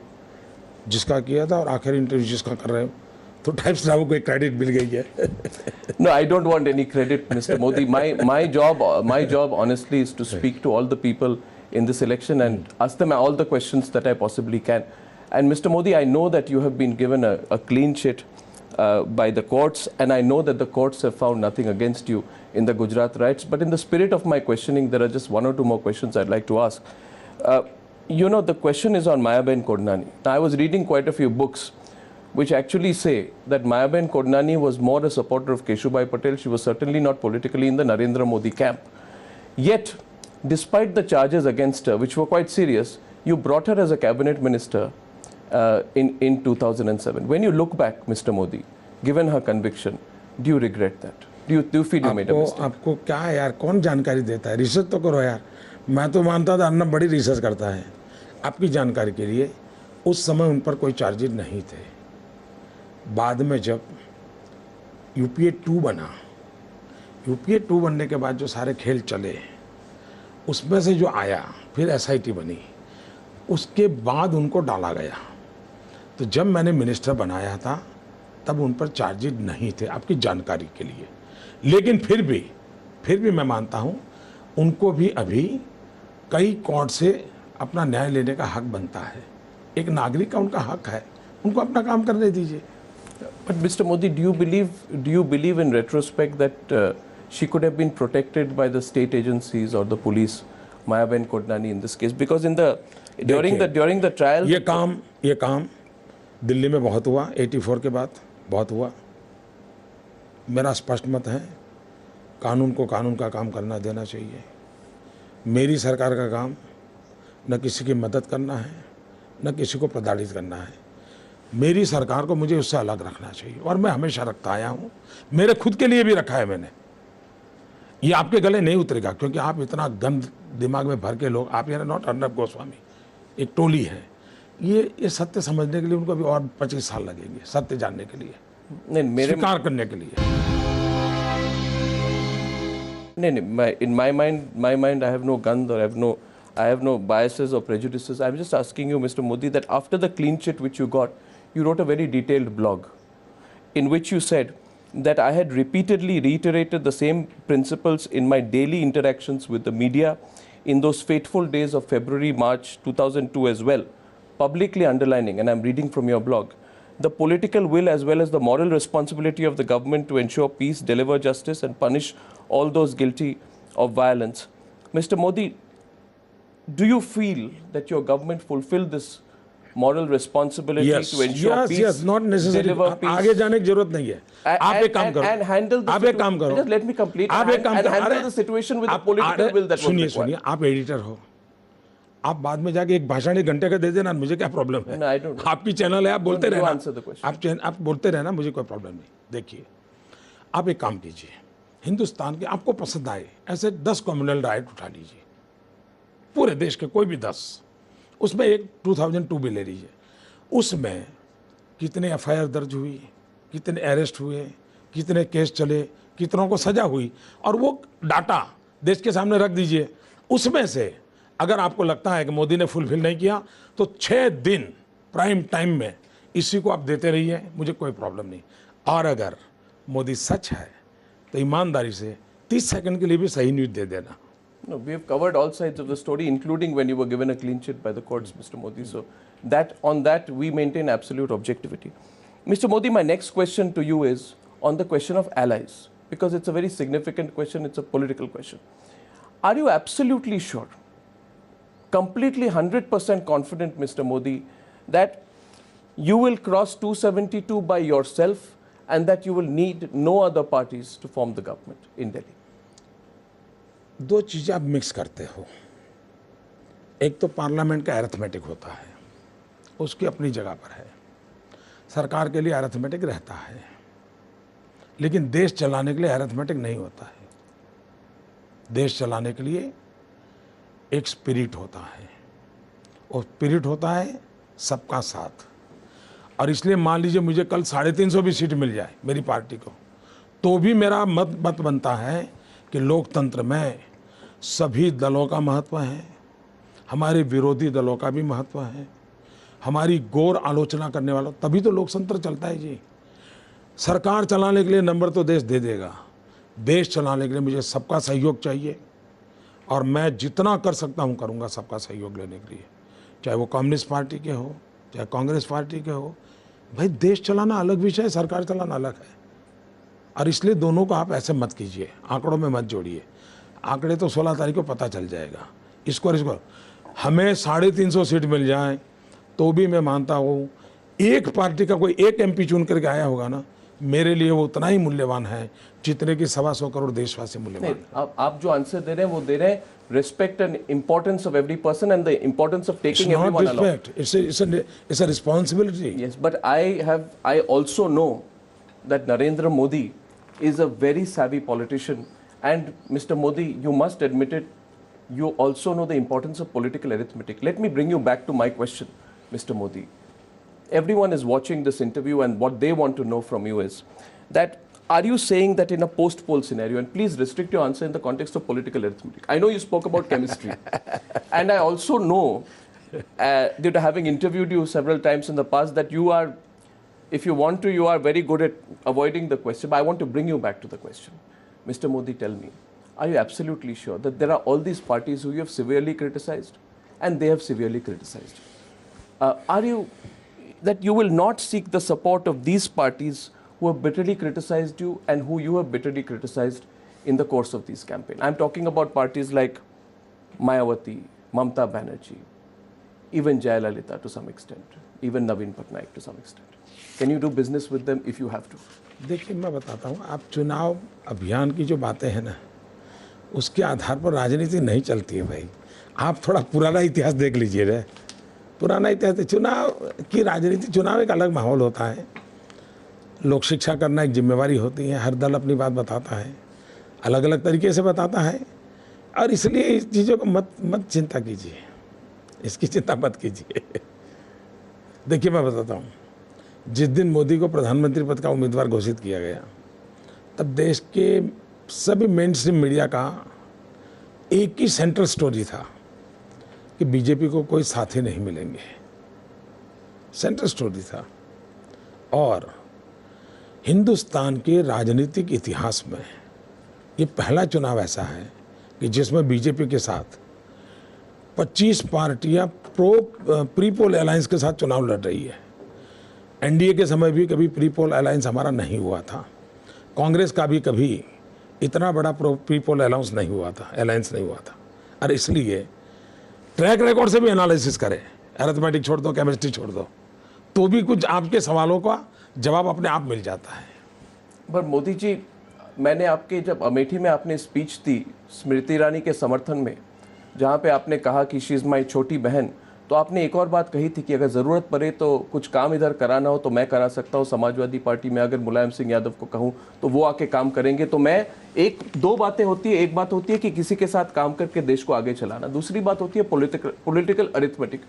जिसका किया था और आखिरी इंटरव्यू जिसका कर रहे हो, तो टाइम्स नाउ को एक क्रेडिट मिल गई है। No, I don't want any credit, Mr. Modi. My job honestly is to speak to all the people in this election and ask them all the questions that I possibly can. And Mr. Modi, I know that you have been given a clean sheet by the courts, and I know that the courts have found nothing against you in the Gujarat riots. But in the spirit of my questioning, there are just one or two more questions I'd like to ask. The question is on Mayaben Kodnani. Now, I was reading quite a few books which actually say that Mayaben Kodnani was more a supporter of Keshubhai Patel. She was certainly not politically in the Narendra Modi camp. Yet, despite the charges against her, which were quite serious, you brought her as a cabinet minister in 2007. When you look back, Mr. Modi, given her conviction, do you regret that? Do you feel you made a mistake? आपको क्या है यार, कौन जानकारी देता है? Research तो करो यार। मैं तो मानता था अन्ना बड़ी रिसर्च करता है। आपकी जानकारी के लिए, उस समय उन पर कोई चार्जेज नहीं थे। बाद में जब यूपीए 2 बना, यूपीए 2 बनने के बाद जो सारे खेल चले, उसमें से जो आया, फिर एसआईटी बनी, उसके बाद उनको डाला गया। तो जब मैंने मिनिस्टर बनाया था तब उन पर चार्जेज नहीं थे, आपकी जानकारी के लिए। लेकिन फिर भी मैं मानता हूँ उनको भी अभी कई कोर्ट से अपना न्याय लेने का हक बनता है। एक नागरिक का उनका हक है, उनको अपना काम करने दीजिए। But Mr. Modi, do you believe in retrospect that she could have been protected by the state agencies or the police, Mayaben Kodnani in this case? Because during the trial, ये काम दिल्ली में बहुत हुआ, 84 के बाद बहुत हुआ। मेरा स्पष्ट मत है, कानून को कानून का काम करना देना चाहिए। मेरी सरकार का काम न किसी की मदद करना है, न किसी को प्रताड़ित करना है। मेरी सरकार को मुझे उससे अलग रखना चाहिए, और मैं हमेशा रखता आया हूँ। मेरे खुद के लिए भी रखा है मैंने। ये आपके गले नहीं उतरेगा, क्योंकि आप इतना गंद दिमाग में भर के लोग, आप यानी नॉट अर्नब गोस्वामी, एक टोली है। ये सत्य समझने के लिए उनको भी और 25 साल लगेंगे, सत्य जानने के लिए, नहीं, स्वीकार करने के लिए। नहीं, in my mind, I have no guns or I have no biases or prejudices. I'm just asking you, Mr. Modi, that after the clean sheet which you got, you wrote a very detailed blog in which you said that I had repeatedly reiterated the same principles in my daily interactions with the media in those fateful days of February, March 2002 as well, publicly underlining, and I'm reading from your blog, the political will as well as the moral responsibility of the government to ensure peace, deliver justice and punish all those guilty of violence. Mr. Modi, do you feel that your government fulfilled this moral responsibility to ensure peace? Yes, not necessarily. Deliver peace? आगे जाने की जरूरत नहीं है। आप एक काम करो। And handle the आप एक काम करो। Just let me complete. आप एक काम and करो। handle the situation with the political will that was required. सुनिए, आप एडिटर हो। आप बाद में जाके एक भाषण 1 घंटे का दे देना, मुझे क्या प्रॉब्लम है? No, I don't. आपकी चैनल है, आप बोलते रहना। Answer the question. आप बोलते रहना, मुझे कोई प्रॉब्लम नहीं। देखिए, आप एक काम कीजिए, हिंदुस्तान के आपको पसंद आए ऐसे 10 कम्युनल राइट उठा लीजिए, पूरे देश के कोई भी 10, उसमें एक 2002 भी ले लीजिए। उसमें कितने एफआईआर दर्ज हुई, कितने अरेस्ट हुए, कितने केस चले, कितनों को सजा हुई, और वो डाटा देश के सामने रख दीजिए। उसमें से अगर आपको लगता है कि मोदी ने फुलफिल नहीं किया तो 6 दिन प्राइम टाइम में इसी को आप देते रहिए, मुझे कोई प्रॉब्लम नहीं। और अगर मोदी सच है तो ईमानदारी से 30 सेकंड के लिए भी सही न्यूज़ दे देना। No, we have covered all sides of the story, including when you were given a clean sheet by the courts, Mr. Modi. So that on that we maintain absolute objectivity. Mr. Modi, my next question to you is on the question of allies, because it's a very significant question. It's a political question. Are you absolutely sure, completely 100% confident, Mr. Modi, that you will cross 272 by yourself and that you will need no other parties to form the government in Delhi? दो चीज़ें आप mix करते हो। एक तो parliament का arithmetic होता है, उसकी अपनी जगह पर है, सरकार के लिए अरिथमेटिक रहता है, लेकिन देश चलाने के लिए अरिथमेटिक नहीं होता है। देश चलाने के लिए एक स्पिरिट होता है, और स्पिरिट होता है सबका साथ। और इसलिए मान लीजिए मुझे कल 350 भी सीट मिल जाए मेरी पार्टी को, तो भी मेरा मत बनता है कि लोकतंत्र में सभी दलों का महत्व है, हमारे विरोधी दलों का भी महत्व है, हमारी गौर आलोचना करने वालों, तभी तो लोकतंत्र चलता है जी। सरकार चलाने के लिए नंबर तो देश दे देगा, देश चलाने के लिए मुझे सबका सहयोग चाहिए, और मैं जितना कर सकता हूँ करूँगा सबका सहयोग लेने के लिए, चाहे वो कम्युनिस्ट पार्टी के हो, चाहे कांग्रेस पार्टी के हो। भाई देश चलाना अलग विषय है, सरकार चलाना अलग है। और इसलिए दोनों को आप ऐसे मत कीजिए, आंकड़ों में मत जोड़िए। आंकड़े तो 16 तारीख को पता चल जाएगा। इसको हमें 350 सीट मिल जाए तो भी मैं मानता हूँ एक पार्टी का कोई एक एमपी चुन करके आया होगा ना, मेरे लिए वो उतना ही मूल्यवान है जितने की 125 करोड़ देशवासी मूल्यवान है। आप जो आंसर दे रहे हैं वो दे रहे हैं respect and importance of every person and the importance of taking everyone along. It's not respect, it's a responsibility. Yes, but I also know that Narendra Modi is a very savvy politician, and Mr. Modi, you must admit it, you also know the importance of political arithmetic. Let me bring you back to my question, Mr. Modi. Everyone is watching this interview, and what they want to know from you is that are you saying that in a post-poll scenario, and please restrict your answer in the context of political arithmetic. I know you spoke about chemistry, and I also know, due to having interviewed you several times in the past, that you are, if you want to, you are very good at avoiding the question, but I want to bring you back to the question. Mr. Modi, tell me, are you absolutely sure that there are all these parties who you have severely criticized, and they have severely criticized? Are you, that you will not seek the support of these parties who have bitterly criticized you and who you have bitterly criticized in the course of these campaigns? I'm talking about parties like Mayawati, Mamta Banerjee, even Jayalalitha to some extent, even Naveen Patnaik to some extent. Can you do business with them if you have to? देखिए मैं बताता हूँ, आप चुनाव अभियान की जो बातें हैं ना, उसके आधार पर राजनीति नहीं चलती है भाई। आप थोड़ा पुराना इतिहास देख लीजिए रे, पुराना इतिहास। चुनाव की राजनीति, चुनाव एक अलग माहौल होता है, लोक शिक्षा करना एक जिम्मेवारी होती है, हर दल अपनी बात बताता है, अलग अलग तरीके से बताता है, और इसलिए इस चीज़ों को मत चिंता कीजिए, इसकी चिंता मत कीजिए। देखिए मैं बताता हूँ, जिस दिन मोदी को प्रधानमंत्री पद का उम्मीदवार घोषित किया गया, तब देश के सभी मेन स्ट्रीम मीडिया का एक ही सेंट्रल स्टोरी था कि बीजेपी को कोई साथी नहीं मिलेंगे, सेंट्रल स्टोरी था। और हिंदुस्तान के राजनीतिक इतिहास में ये पहला चुनाव ऐसा है कि जिसमें बीजेपी के साथ 25 पार्टियां प्री पोल अलायंस के साथ चुनाव लड़ रही है। एनडीए के समय भी कभी प्री पोल अलायंस हमारा नहीं हुआ था, कांग्रेस का भी कभी इतना बड़ा प्री पोल अलायंस नहीं हुआ था। और इसलिए ट्रैक रिकॉर्ड से भी एनालिसिस करें, अरिथमेटिक छोड़ दो, केमिस्ट्री छोड़ दो, तो भी कुछ आपके सवालों का जवाब अपने आप मिल जाता है। पर मोदी जी, मैंने आपके जब अमेठी में आपने स्पीच दी स्मृति ईरानी के समर्थन में, जहाँ पे आपने कहा कि शी इज़ माई छोटी बहन, तो आपने एक और बात कही थी कि अगर ज़रूरत पड़े तो कुछ काम इधर कराना हो तो मैं करा सकता हूँ, समाजवादी पार्टी में अगर मुलायम सिंह यादव को कहूँ तो वो आके काम करेंगे। तो मैं दो बातें होती है, एक बात होती है कि किसी के साथ काम करके देश को आगे चलाना, दूसरी बात होती है पॉलिटिकल अरिथमेटिक।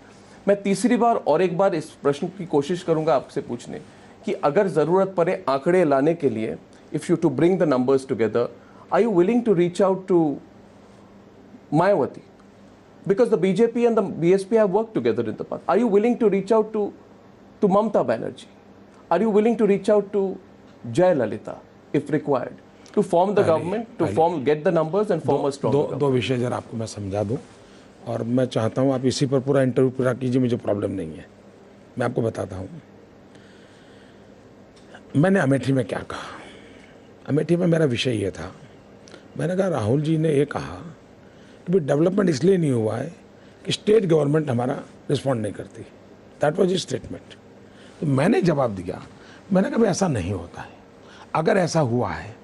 मैं तीसरी बार और एक बार इस प्रश्न की कोशिश करूंगा आपसे पूछने कि अगर ज़रूरत पड़े आंकड़े लाने के लिए, if you to bring the numbers together, are you willing to reach out to Mayawati? Because the BJP and the BSP have worked together in the past. Are you willing to reach out to Mamata Banerjee? Are you willing to reach out to Jayalalitha if required to form the government, to get the numbers and form a strong government? दो विषय जरा आपको मैं समझा दूं, और मैं चाहता हूं आप इसी पर पूरा इंटरव्यू पूरा कीजिए, मुझे प्रॉब्लम नहीं है। मैं आपको बताता हूं मैंने अमेठी में क्या कहा। अमेठी में मेरा विषय ये था, मैंने कहा राहुल जी ने ये कहा कि डेवलपमेंट इसलिए नहीं हुआ है कि स्टेट गवर्नमेंट हमारा रिस्पॉन्ड नहीं करती। That was statement. तो मैंने जवाब दिया, मैंने कहा ऐसा नहीं होता है। अगर ऐसा हुआ है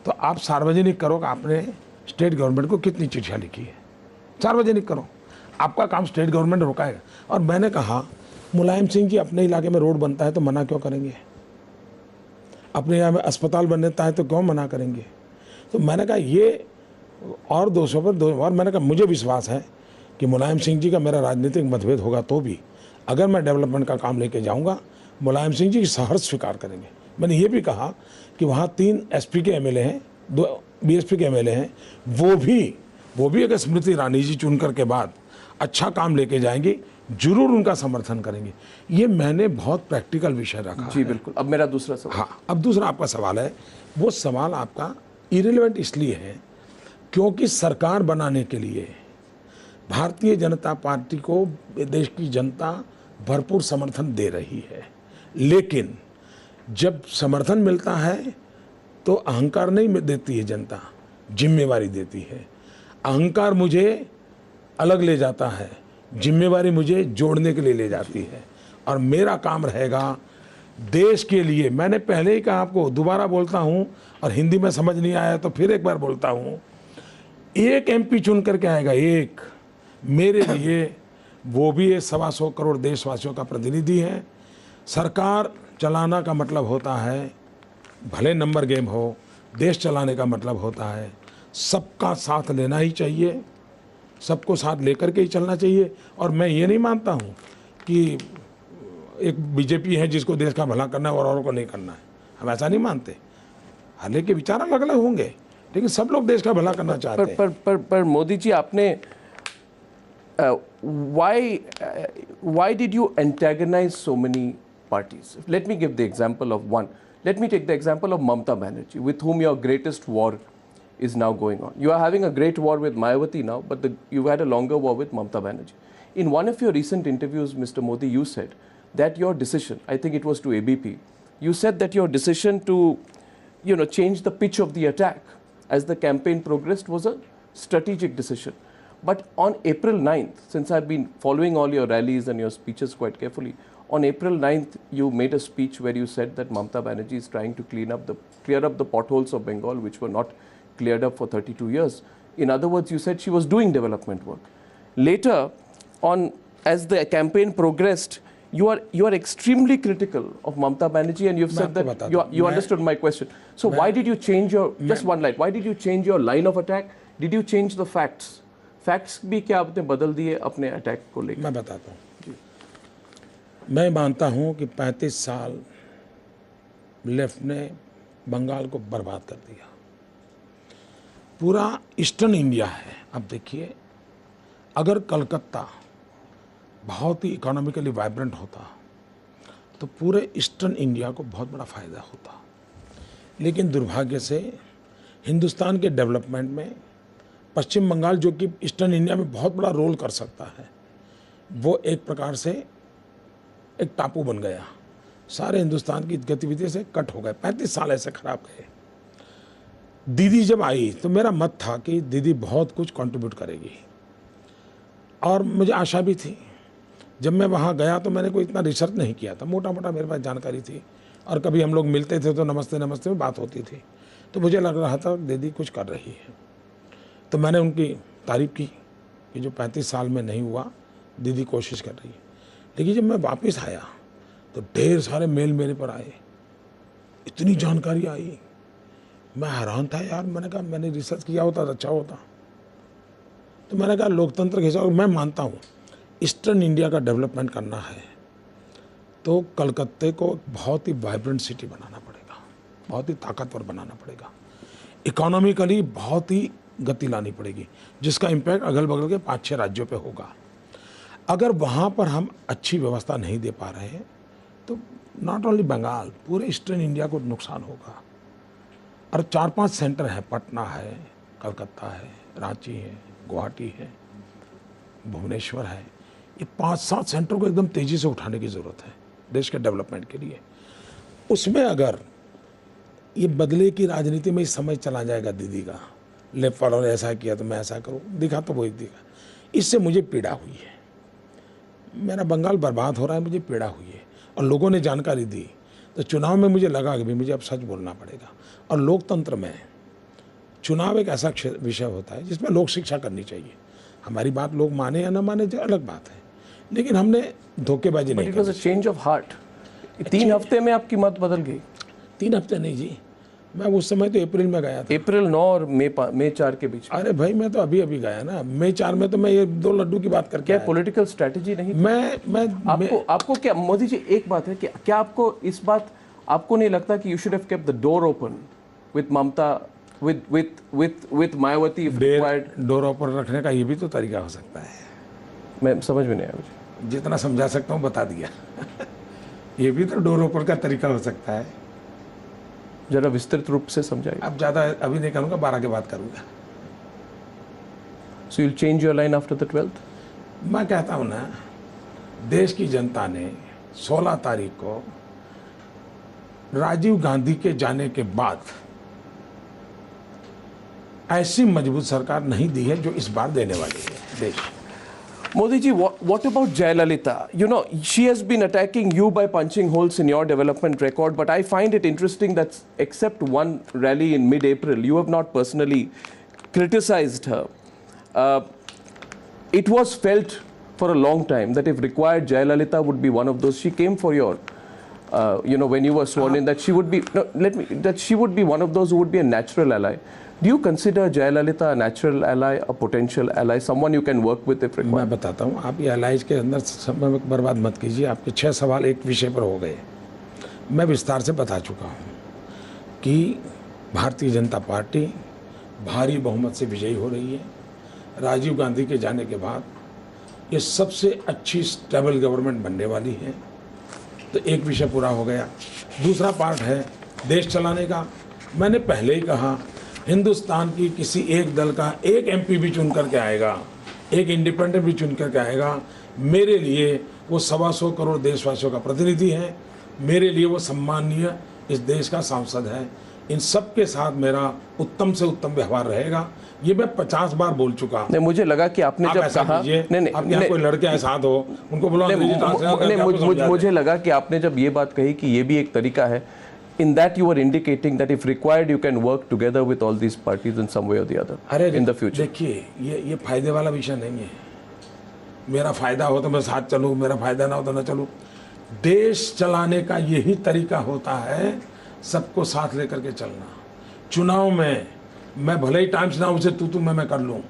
तो आप सार्वजनिक करो कि आपने स्टेट गवर्नमेंट को कितनी चिट्ठियाँ लिखी है, सार्वजनिक करो, आपका काम स्टेट गवर्नमेंट रोकाएगा। और मैंने कहा मुलायम सिंह जी अपने इलाके में रोड बनता है तो मना क्यों करेंगे, अपने यहाँ में अस्पताल बनता है तो क्यों मना करेंगे। तो मैंने कहा ये और 200 पर 2, और मैंने कहा मुझे विश्वास है कि मुलायम सिंह जी का मेरा राजनीतिक मतभेद होगा तो भी अगर मैं डेवलपमेंट का काम लेके जाऊंगा, मुलायम सिंह जी की सहर्ष स्वीकार करेंगे। मैंने ये भी कहा कि वहाँ 3 SP के MLA हैं, 2 BSP के MLA हैं, वो भी अगर स्मृति ईरानी जी चुनकर के बाद अच्छा काम लेके जाएंगी, जरूर उनका समर्थन करेंगे। ये मैंने बहुत प्रैक्टिकल विषय रखा जी बिल्कुल। अब मेरा दूसरा सवाल। हाँ, अब दूसरा आपका सवाल है, वो सवाल आपका इरेलेवेंट इसलिए है क्योंकि सरकार बनाने के लिए भारतीय जनता पार्टी को देश की जनता भरपूर समर्थन दे रही है, लेकिन जब समर्थन मिलता है तो अहंकार नहीं देती है जनता, जिम्मेवारी देती है। अहंकार मुझे अलग ले जाता है, जिम्मेवारी मुझे जोड़ने के लिए ले जाती है। और मेरा काम रहेगा देश के लिए। मैंने पहले ही कहा आपको, दोबारा बोलता हूँ, और हिंदी में समझ नहीं आया तो फिर एक बार बोलता हूँ, एक MP चुन करके आएगा, एक मेरे लिए, वो भी 125 करोड़ देशवासियों का प्रतिनिधि है। सरकार चलाना का मतलब होता है, भले नंबर गेम हो, देश चलाने का मतलब होता है सबका साथ लेना ही चाहिए, सबको साथ लेकर के ही चलना चाहिए। और मैं ये नहीं मानता हूँ कि एक BJP है जिसको देश का भला करना है और औरों को नहीं करना है, हम ऐसा नहीं मानते। हालांकि के विचार अलग अलग होंगे, लेकिन सब लोग देश का भला करना चाहते हैं। पर मोदी जी, आपने why did you antagonize so many parties? Let me give the example of one. Let me take the example of Mamata Banerjee, with whom your greatest war is now going on. You are having a great war with Mayawati now, but you had a longer war with Mamata Banerjee. In one of your recent interviews, Mr. Modi, you said that your decision, I think it was to ABP, you said that your decision to, change the pitch of the attack as the campaign progressed was a strategic decision. But on April 9th, since I've been following all your rallies and your speeches quite carefully, on April 9th, you made a speech where you said that Mamata Banerjee is trying to clear up the potholes of Bengal, which were not cleared up for 32 years. In other words, you said she was doing development work. Later on, as the campaign progressed, you are extremely critical of Mamata Banerjee, and you've said that you understood my question. So why did you change your, just one line, why did you change your line of attack? Did you change the facts? Facts भी क्या आपने बदल दिए अपने attack को लेकर? मैं बताता हूँ। मैं मानता हूँ कि 35 साल लेफ्ट ने बंगाल को बर्बाद कर दिया। पूरा ईस्टर्न इंडिया है। अब देखिए, अगर कलकत्ता बहुत ही इकोनॉमिकली वाइब्रेंट होता तो पूरे ईस्टर्न इंडिया को बहुत बड़ा फ़ायदा होता, लेकिन दुर्भाग्य से हिंदुस्तान के डेवलपमेंट में पश्चिम बंगाल, जो कि ईस्टर्न इंडिया में बहुत बड़ा रोल कर सकता है, वो एक प्रकार से एक टापू बन गया। सारे हिंदुस्तान की गतिविधि से कट हो गए। 35 साल ऐसे खराब गए। दीदी जब आई तो मेरा मत था कि दीदी बहुत कुछ कंट्रीब्यूट करेगी, और मुझे आशा भी थी। जब मैं वहाँ गया तो मैंने कोई इतना रिसर्च नहीं किया था, मोटा मोटा मेरे पास जानकारी थी, और कभी हम लोग मिलते थे तो नमस्ते नमस्ते में बात होती थी। तो मुझे लग रहा था दीदी कुछ कर रही है। तो मैंने उनकी तारीफ़ की कि जो 35 साल में नहीं हुआ, दीदी कोशिश कर रही है। लेकिन जब मैं वापस आया तो ढेर सारे मेल मेरे पर आए, इतनी जानकारी आई, मैं हैरान था यार। मैंने कहा मैंने रिसर्च किया होता तो अच्छा होता। तो मैंने कहा लोकतंत्र के हिसाब, मैं मानता हूँ ईस्टर्न इंडिया का डेवलपमेंट करना है तो कलकत्ते को बहुत ही वाइब्रेंट सिटी बनाना पड़ेगा, बहुत ही ताकतवर बनाना पड़ेगा, इकोनॉमिकली बहुत ही गति लानी पड़ेगी, जिसका इम्पैक्ट अगल बगल के 5-6 राज्यों पे होगा। अगर वहाँ पर हम अच्छी व्यवस्था नहीं दे पा रहे हैं तो नॉट ओनली बंगाल, पूरे ईस्टर्न इंडिया को नुकसान होगा। और 4-5 सेंटर हैं, पटना है, कलकत्ता है, रांची है, गुवाहाटी है, भुवनेश्वर है, ये 5-7 सेंटर को एकदम तेज़ी से उठाने की ज़रूरत है देश के डेवलपमेंट के लिए। उसमें अगर ये बदले की राजनीति में इस समय चला जाएगा दीदी का, लेफ्ट वालों ने ऐसा किया तो मैं ऐसा करूं, दिखा तो वही दिखा, इससे मुझे पीड़ा हुई है। मेरा बंगाल बर्बाद हो रहा है, मुझे पीड़ा हुई है। और लोगों ने जानकारी दी तो चुनाव में मुझे लगा कि भी मुझे अब सच बोलना पड़ेगा। और लोकतंत्र में चुनाव एक ऐसा विषय होता है जिसमें लोक शिक्षा करनी चाहिए। हमारी बात लोग माने या ना माने जो अलग बात है, लेकिन हमने धोखेबाजी नहीं की। Change of heart. 3 हफ्ते में आपकी मत बदल गई? 3 हफ्ते नहीं जी, मैं उस समय तो अप्रैल में गया था। अप्रैल 9 और मई 4 के बीच। अरे भाई मैं तो अभी गया ना, मई 4 में तो मैं ये 2 लड्डू की बात करके क्या पॉलिटिकल स्ट्रेटेजी नहीं? आपको क्या मोदी जी, एक बात है कि क्या आपको इस बात आपको नहीं लगता कि you should have kept the door open with Mamata, with Mayawati if required? Door open रखने का ये भी तो तरीका हो सकता है। मैं समझ में नहीं आया मुझे। जितना समझा सकता हूँ बता दिया। ये भी तो डोर ओपन का तरीका हो सकता है। जरा विस्तृत रूप से समझाइए। अब ज़्यादा अभी नहीं करूँगा, 12 के बाद करूँगा। So you'll change your line after the 12th? मैं कहता हूँ ना, देश की जनता ने 16 तारीख को राजीव गांधी के जाने के बाद ऐसी मजबूत सरकार नहीं दी है जो इस बार देने वाली है देश। Modi ji, what about Jayalalitha? You know, she has been attacking you by punching holes in your development record, but I find it interesting that except one rally in mid-April, you have not personally criticized her. It was felt for a long time that if required, Jayalalitha would be one of those. She came for your, when you were sworn in, that she would be, that she would be one of those who would be a natural ally. Do you consider Jayalalitha a natural ally, a potential ally, someone you can work with if required? मैं बताता हूँ, आप ये allies के अंदर समय बर्बाद मत कीजिए। आपके 6 सवाल एक विषय पर हो गए। मैं विस्तार से बता चुका हूँ कि भारतीय जनता पार्टी भारी बहुमत से विजयी हो रही है। राजीव गांधी के जाने के बाद ये सबसे अच्छी स्टेबल गवर्नमेंट बनने वाली है। तो एक विषय पूरा हो गया। दूसरा पार्ट है देश चलाने का। मैंने पहले ही कहा, हिंदुस्तान की किसी एक दल का एक एमपी भी चुन करके आएगा, एक इंडिपेंडेंट भी चुन करके आएगा, मेरे लिए वो 125 करोड़ देशवासियों का प्रतिनिधि है, मेरे लिए वो सम्माननीय इस देश का सांसद है। इन सब के साथ मेरा उत्तम से उत्तम व्यवहार रहेगा। ये मैं 50 बार बोल चुका। नहीं, मुझे लगा कि आपने जब कहा, नहीं, कोई लड़के साथ हो उनको बुलाओ। मुझे लगा कि आपने जब ये बात कही कि ये भी एक तरीका है, in that you were indicating that if required you can work together with all these parties in some way or the other in the future. देखिए, ये फायदे वाला विषय नहीं है। मेरा फायदा हो तो मैं साथ चलूँ, मेरा फायदा ना हो तो ना चलूँ। देश चलाने का यही तरीका होता है, सबको साथ लेकर के चलना। चुनाव में मैं भले ही टाइम्स नाउ से तू मैं कर लूँ,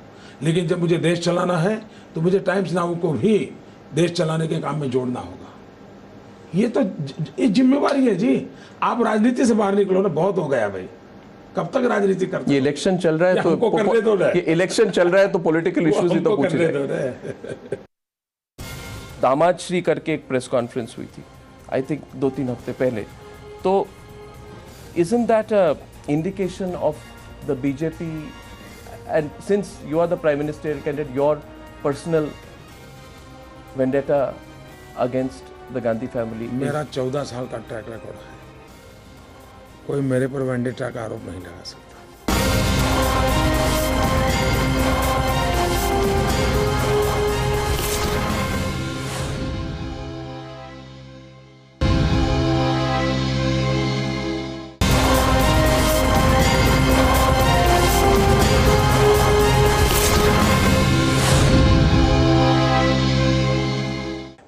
लेकिन जब मुझे देश चलाना है तो मुझे टाइम्स नाउ को भी देश चलाने के काम में जोड़ना होगा। ये तो ये जिम्मेवारी है जी। आप राजनीति से बाहर निकलो ना, बहुत हो गया भाई। कब तक राजनीति करते? ये इलेक्शन चल रहा है तो ये इलेक्शन चल रहा है तो पॉलिटिकल इश्यूज ही तो पूछ रहे। दामाद श्री करके एक प्रेस कॉन्फ्रेंस हुई थी, आई थिंक 2-3 हफ्ते पहले। तो isn't that a indication of the BJP, and since you are the prime minister candidate, your personal vendetta against the Gandhi family? मेरा 14 साल का ट्रैक रिकॉर्ड है, कोई मेरे पर वेंडेटा का आरोप नहीं लगा सकता।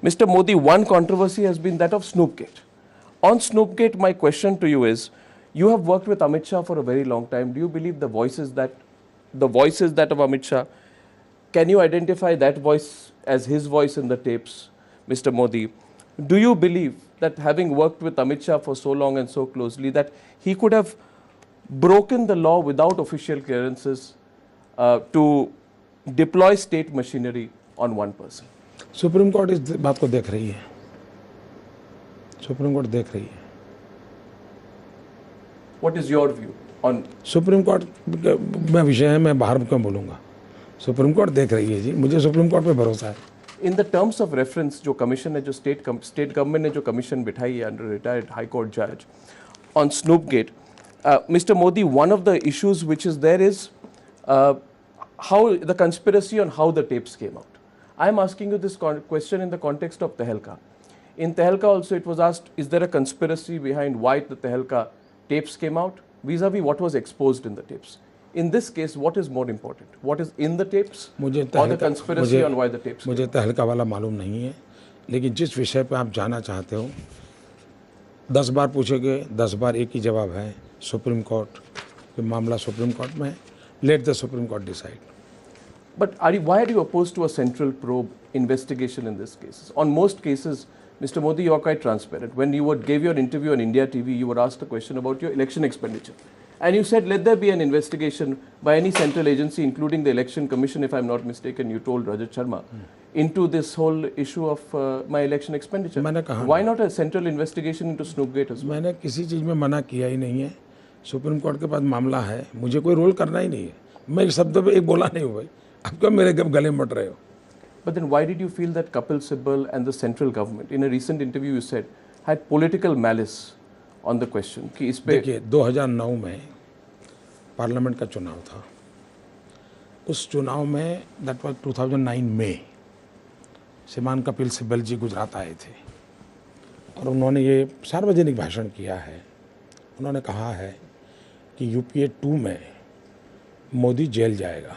Mr. Modi, one controversy has been that of Snoopgate. On Snoopgate, my question to you is, you have worked with Amit Shah for a very long time. Do you believe the voices that of Amit Shah, can you identify that voice as his voice in the tapes, Mr. Modi. Do you believe that having worked with Amit Shah for so long and so closely, that he could have broken the law without official clearances to deploy state machinery on one person? Supreme court इस बात को देख रही है, supreme court देख रही है। What is your view on? Supreme court में विषय है, मैं बाहर क्यों बोलूँगा। सुप्रीम कोर्ट देख रही है जी, मुझे सुप्रीम कोर्ट पे भरोसा है। In the terms of reference, जो कमीशन है, जो स्टेट गवर्नमेंट ने जो कमीशन बिठाई है अंडर रिटायर्ड हाई कोर्ट जज on Snoopgate, Mr. Modi, one of the issues which is there is how the conspiracy on how the tapes came out. I am asking you this question in the context of Tehelka. In Tehelka also it was asked, is there a conspiracy behind why the Tehelka tapes came out vis-a-vis what was exposed in the tapes? In this case, what is more important? What is in the tapes or the conspiracy on why the tapes मुझे तहलका वाला मालूम नहीं है, लेकिन जिस विषय पे आप जाना चाहते हो 10 बार पूछोगे 10 बार एक ही जवाब है, सुप्रीम कोर्ट। मामला सुप्रीम कोर्ट में है, let the supreme court decide. But why are you opposed to a central probe investigation in this case? On most cases, Mr. Modi, you are quite transparent. When you gave your interview on India TV, you were asked a question about your election expenditure. And you said, let there be an investigation by any central agency, including the Election Commission, if I'm not mistaken, you told Rajat Sharma, into this whole issue of my election expenditure. Why not a central investigation into Snoopgate as well? मैंने किसी चीज़ में मना किया ही नहीं है। Supreme court के पास मामला है, मुझे कोई रोल करना ही नहीं है। मैं एक शब्द पे एक बोला नहीं हूँ भाई, आप क्यों मेरे गले मट रहे हो? But then why did you feel that Kapil Sibal and the central government, in a recent interview you said, had political malice on the question? कि इस पे देखिए 2009 में पार्लियामेंट का चुनाव था। उस चुनाव में दैट वाज 2009 में श्रीमान कपिल सिब्बल जी गुजरात आए थे और उन्होंने ये सार्वजनिक भाषण किया है। उन्होंने कहा है कि यूपीए 2 में मोदी जेल जाएगा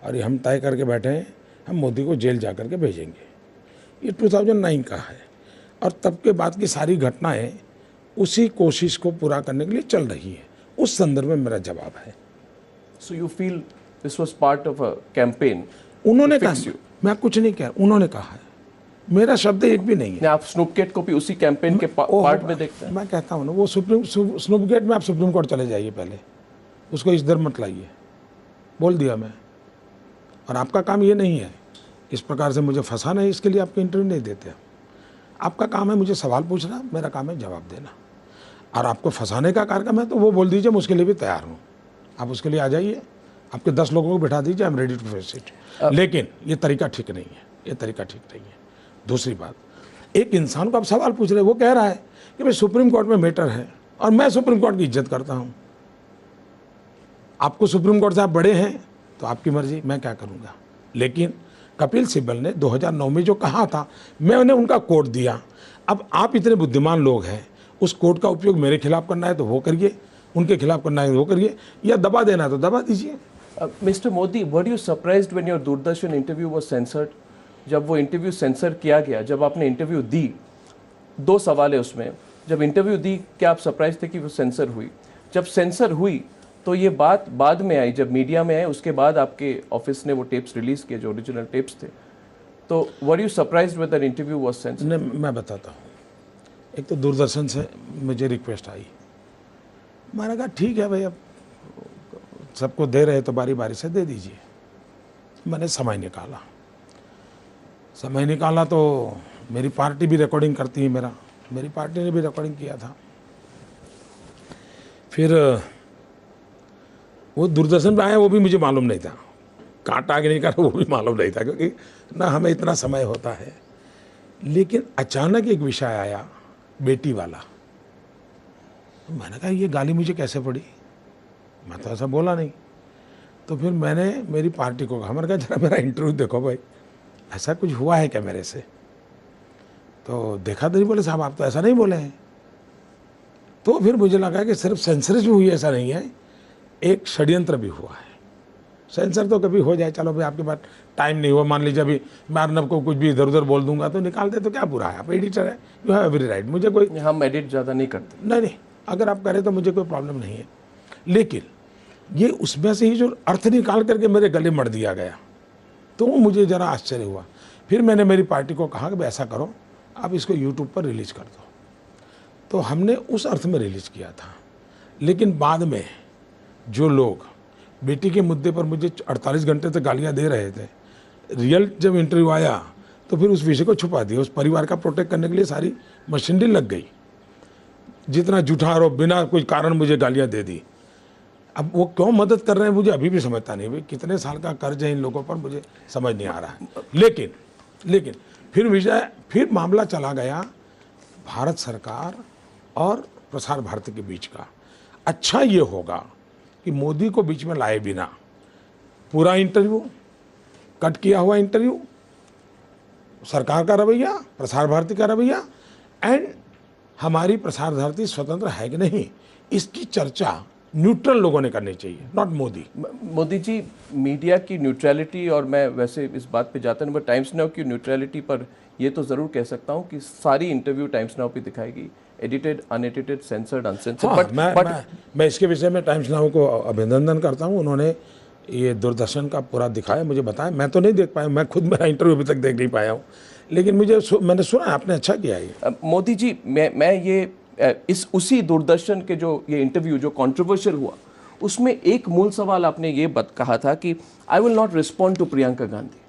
और ये हम तय करके बैठे हैं, हम मोदी को जेल जा कर के भेजेंगे। ये 2009 का है और तब के बाद की सारी घटनाएं उसी कोशिश को पूरा करने के लिए चल रही है। उस संदर्भ में मेरा जवाब है। So you feel this was part of a campaign? उन्होंने कहा, मैं कुछ नहीं कह रहा, उन्होंने कहा है, मेरा शब्द एक भी नहीं है। आप स्नूपगेट को भी उसी कैंपेन के पार्ट में देखते हैं? मैं कहता हूँ ना, वो स्नूपगेट में आप सुप्रीम कोर्ट चले जाइए, पहले उसको इस दर मत लाइए, बोल दिया मैं। और आपका काम ये नहीं है इस प्रकार से मुझे फंसाना है, इसके लिए आपको इंटरव्यू नहीं देते। आपका काम है मुझे सवाल पूछना, मेरा काम है जवाब देना। और आपको फंसाने का कार्यक्रम है तो वो बोल दीजिए, मैं उसके लिए भी तैयार हूँ। आप उसके लिए आ जाइए, आपके 10 लोगों को बिठा दीजिए, I am ready to face it. लेकिन ये तरीका ठीक नहीं है, ये तरीका ठीक नहीं है। दूसरी बात, एक इंसान को आप सवाल पूछ रहे हैं, वो कह रहा है कि भाई सुप्रीम कोर्ट में मैटर है और मैं सुप्रीम कोर्ट की इज्जत करता हूँ। आपको सुप्रीम कोर्ट से आप बड़े हैं तो आपकी मर्जी, मैं क्या करूँगा। लेकिन कपिल सिब्बल ने 2009 में जो कहा था, मैंने उनका कोट दिया। अब आप इतने बुद्धिमान लोग हैं, उस कोर्ट का उपयोग मेरे खिलाफ करना है तो वो करिए, उनके खिलाफ करना है तो वो करिए, या दबा देना है तो दबा दीजिए। Mister Modi, were you surprised when your Doordarshan interview was censored? जब वो इंटरव्यू सेंसर किया गया, जब आपने इंटरव्यू दी, 2 सवाल है उसमें। जब इंटरव्यू दी, क्या आप सरप्राइज थे कि वो सेंसर हुई? जब सेंसर हुई तो ये बात बाद में आई, जब मीडिया में आए उसके बाद आपके ऑफिस ने वो टेप्स रिलीज किए जो ओरिजिनल टेप्स थे। तो were you surprised when that interview was censored? मैं बताता हूँ। एक तो दूरदर्शन से मुझे रिक्वेस्ट आई, मैंने कहा ठीक है भाई, अब सबको दे रहे तो बारी बारी से दे दीजिए। मैंने समय निकाला तो मेरी पार्टी भी रिकॉर्डिंग करती है, मेरी पार्टी ने भी रिकॉर्डिंग किया था। फिर वो दूरदर्शन पे आया, वो भी मुझे मालूम नहीं था, काटा कि नहीं काटा वो भी मालूम नहीं था, क्योंकि ना हमें इतना समय होता है। लेकिन अचानक एक विषय आया, बेटी वाला। मैंने कहा ये गाली मुझे कैसे पड़ी, मैं तो ऐसा बोला नहीं। तो फिर मैंने मेरी पार्टी को कहा, मैंने कहा जरा मेरा इंटरव्यू देखो भाई, ऐसा कुछ हुआ है क्या मेरे से? तो देखा तो नहीं, बोले साहब आप तो ऐसा नहीं बोले हैं। तो फिर मुझे लगा कि सिर्फ सेंसरशिप हुई ऐसा नहीं है, एक षड्यंत्र भी हुआ है। सेंसर तो कभी हो जाए, चलो भाई आपके पास टाइम नहीं हुआ, मान लीजिए अभी मैं अर्नब को कुछ भी इधर उधर बोल दूंगा तो निकाल दे, तो क्या बुरा है, आप एडिटर है, यू हैव एवरी राइट। मुझे कोई, हम एडिट ज़्यादा नहीं करते। नहीं, अगर आप करें तो मुझे कोई प्रॉब्लम नहीं है। लेकिन ये उसमें से ही जो अर्थ निकाल करके मेरे गले मर दिया गया, तो मुझे ज़रा आश्चर्य हुआ। फिर मैंने मेरी पार्टी को कहा कि भाई ऐसा करो, आप इसको यूट्यूब पर रिलीज कर दो। तो हमने उस अर्थ में रिलीज किया था। लेकिन बाद में जो लोग बेटी के मुद्दे पर मुझे 48 घंटे तक गालियां दे रहे थे, रियल जब इंटरव्यू आया तो फिर उस विषय को छुपा दिया। उस परिवार का प्रोटेक्ट करने के लिए सारी मशीनरी लग गई। जितना झूठा आरोप बिना कोई कारण मुझे गालियां दे दी। अब वो क्यों मदद कर रहे हैं मुझे अभी भी समझता नहीं। भाई कितने साल का कर्ज है इन लोगों पर, मुझे समझ नहीं आ रहा है। लेकिन फिर मामला चला गया भारत सरकार और प्रसार भारती के बीच का। अच्छा ये होगा कि मोदी को बीच में लाए बिना पूरा इंटरव्यू, कट किया हुआ इंटरव्यू, सरकार का रवैया, प्रसार भारती का रवैया एंड हमारी प्रसार भारती स्वतंत्र है कि नहीं, इसकी चर्चा न्यूट्रल लोगों ने करनी चाहिए, नॉट मोदी। मोदी जी, मीडिया की न्यूट्रलिटी, और मैं वैसे इस बात पे जाता नहीं, बट टाइम्स नाउ की न्यूट्रलिटी पर ये तो ज़रूर कह सकता हूँ कि सारी इंटरव्यू टाइम्स नाउ पे दिखाएगी, एडिटेड, अनएडिटेड, सेंसर्ड, अनसेंसर्ड। हाँ, मैं इसके विषय में टाइम्स नाउ को अभिनंदन करता हूँ। उन्होंने ये दूरदर्शन का पूरा दिखाया, मुझे बताया। मैं तो नहीं देख पाया, मैं खुद मेरा इंटरव्यू अभी तक देख नहीं पाया हूँ, लेकिन मैंने सुना आपने अच्छा किया ये। मोदी जी, मैं ये उसी दूरदर्शन के जो ये इंटरव्यू जो कंट्रोवर्शियल हुआ, उसमें एक मूल सवाल आपने ये कहा था कि I will not respond to Priyanka Gandhi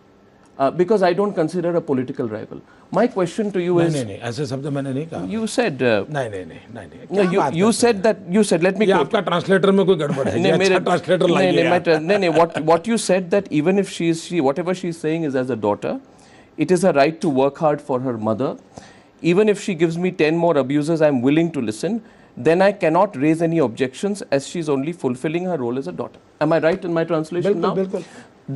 because I don't consider a political rival. My question to you is, नहीं, ऐसे शब्द मैंने नहीं कहा। यू सेड नहीं, you said that let me ये quote. आपका ट्रांसलेटर में कोई गड़बड़ है? अच्छा ट्रांसलेटर लाइए। नहीं, what you said that even if she whatever she is saying is as a daughter, it is her right to work hard for her mother. Even if she gives me 10 more abuses, I am willing to listen. Then I cannot raise any objections as she is only fulfilling her role as a daughter. Am I right in my translation now? बिल्कुल।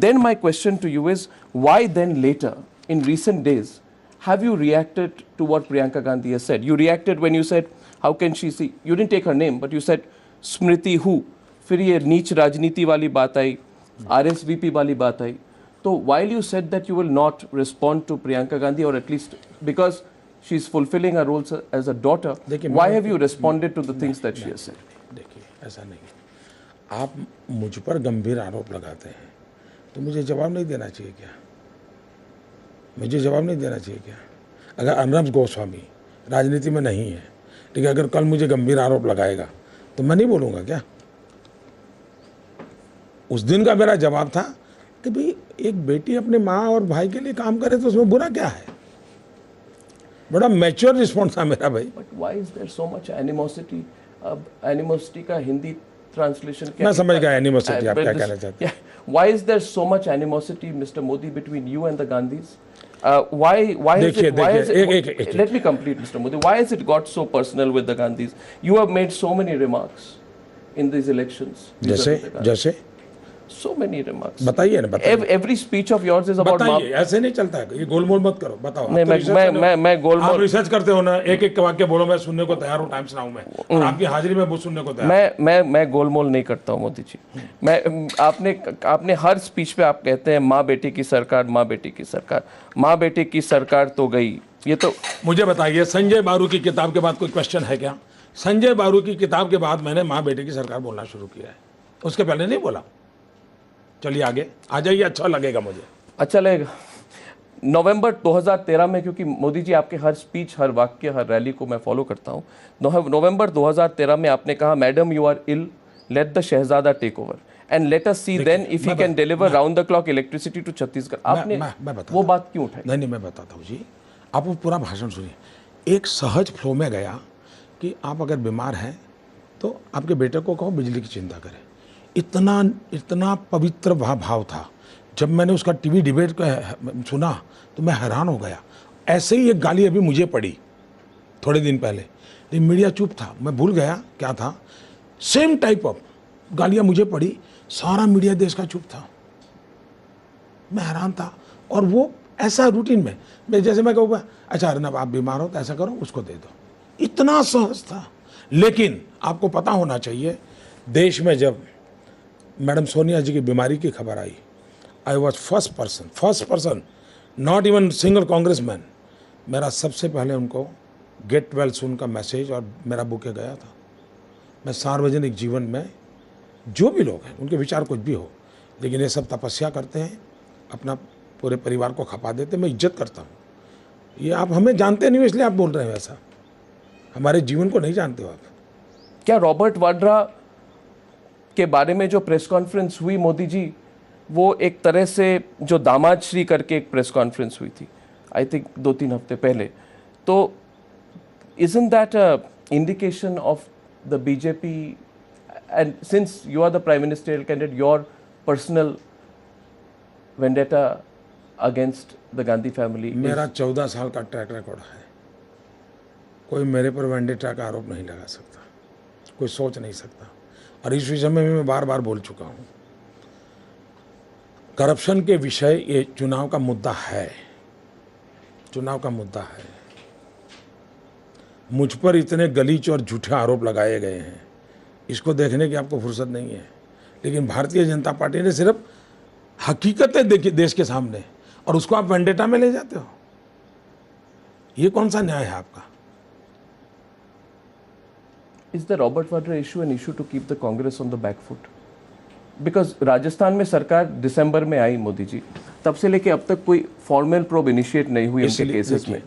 Then my question to you is, why then later, in recent days, have you reacted to what Priyanka Gandhi has said? You reacted when you said, how can she see? You didn't take her name, but you said, Smriti who? फिर ये नीच राजनीति वाली बात आई, RSVP वाली बात आई. So while you said that you will not respond to Priyanka Gandhi, or at least because she is fulfilling her role as a daughter, why have you responded to the things that she has said? देखिए, ऐसा नहीं है। आप मुझ पर गंभीर आरोप लगाते हैं तो मुझे जवाब नहीं देना चाहिए क्या? मुझे जवाब नहीं देना चाहिए क्या? अगर अर्नब गोस्वामी राजनीति में नहीं है, ठीक है, अगर कल मुझे गंभीर आरोप लगाएगा तो मैं नहीं बोलूँगा क्या? उस दिन का मेरा जवाब था कि भाई एक बेटी अपने माँ और भाई के लिए काम करे तो उसमें बुरा क्या है? बड़ा मैच्योर रिस्पॉन्स था मेरा भाई। But why is there so much animosity? Animosity का हिंदी ट्रांसलेशन क्या? मैं समझ गया एनिमोसिटी आप क्या कहना चाहते हैं। Why is there so much animosity, Mr. Modi, between you and the Gandhis? Why is it? Let me complete, Mr. Modi. Why has it got so personal with the Gandhis? You have made so many remarks in these elections. जैसे So many remarks. बताइए ना, बताइए। Every speech of yours is about. बताइए, ऐसे नहीं चलता है, ये गोलमोल मत करो, बताओ। नहीं, मैं गोलमोल। आप रिसर्च करते हो ना, एक एक वाक्य बोलो, मैं सुनने को तैयार हूँ टाइम्स नाउ में, और आपकी हाजिरी में वो सुनने को तैयार। मैं गोलमोल नहीं करता हूँ मोदी जी। आपने हर स्पीच पे आप कहते हैं माँ बेटी की सरकार, माँ बेटी की सरकार, माँ बेटी की सरकार तो गई। ये तो मुझे बताइए, संजय बारू की किताब के बाद कोई क्वेश्चन है क्या? संजय बारू की किताब के बाद मैंने माँ बेटी की सरकार बोलना शुरू किया है, उसके पहले नहीं बोला। चलिए आगे आ जाइए, अच्छा लगेगा मुझे। अच्छा लगेगा। नवंबर 2013 में, क्योंकि मोदी जी आपके हर स्पीच, हर वाक्य, हर रैली को मैं फॉलो करता हूँ। नवंबर 2013 में आपने कहा, madam you are ill, let the shahzada take over and let us see then if he can deliver round the clock electricity to Chhattisgarh. आपने वो बात क्यों उठाई? नहीं, मैं बताता हूँ जी, आप वो पूरा भाषण सुनिए। एक सहज फ्लो में गया कि आप अगर बीमार हैं तो आपके बेटे को कहो बिजली की चिंता करें। इतना पवित्र भाव था। जब मैंने उसका टीवी डिबेट को सुना तो मैं हैरान हो गया। ऐसे ही एक गाली अभी मुझे पड़ी थोड़े दिन पहले, लेकिन मीडिया चुप था, मैं भूल गया क्या था। सेम टाइप ऑफ गालियाँ मुझे पड़ी, सारा मीडिया देश का चुप था। मैं हैरान था। और वो ऐसा रूटीन में मैं जैसे मैं कहूँगा, अच्छा अर्नब आप बीमार हो तो ऐसा करो, उसको दे दो, इतना सहज था। लेकिन आपको पता होना चाहिए, देश में जब मैडम सोनिया जी की बीमारी की खबर आई, I was first person, not even single Congressman, मेरा सबसे पहले उनको गेट वेल सून का मैसेज और मेरा बुके गया था। मैं सार्वजनिक जीवन में जो भी लोग हैं, उनके विचार कुछ भी हो, लेकिन ये सब तपस्या करते हैं, अपना पूरे परिवार को खपा देते। मैं इज्जत करता हूँ। ये आप हमें जानते नहीं हो इसलिए आप बोल रहे हैं वैसा, हमारे जीवन को नहीं जानते हो आप। क्या रॉबर्ट वाड्रा के बारे में जो प्रेस कॉन्फ्रेंस हुई मोदी जी, वो एक तरह से जो दामाद श्री करके एक प्रेस कॉन्फ्रेंस हुई थी, आई थिंक 2-3 हफ्ते पहले, तो isn't that a indication of the BJP, and since you are the prime ministerial candidate, your personal vendetta against the Gandhi family? मेरा 14 साल का ट्रैक रिकॉर्ड है, कोई मेरे पर वेंडेटा का आरोप नहीं लगा सकता, कोई सोच नहीं सकता। और इस विषय में मैं बार बार बोल चुका हूँ। करप्शन के विषय ये चुनाव का मुद्दा है, चुनाव का मुद्दा है। मुझ पर इतने गलीच और झूठे आरोप लगाए गए हैं, इसको देखने की आपको फुर्सत नहीं है। लेकिन भारतीय जनता पार्टी ने सिर्फ हकीकतें देखी देश के सामने, और उसको आप वेंडेटा में ले जाते हो। ये कौन सा न्याय है आपका? Is the Robert Vadra issue an issue to keep the Congress on the back foot? Because Rajasthan में सरकार दिसंबर में आई मोदी जी, तब से लेके अब तक कोई फॉर्मल प्रोब इनिशिएट नहीं हुई उनके केसेस में।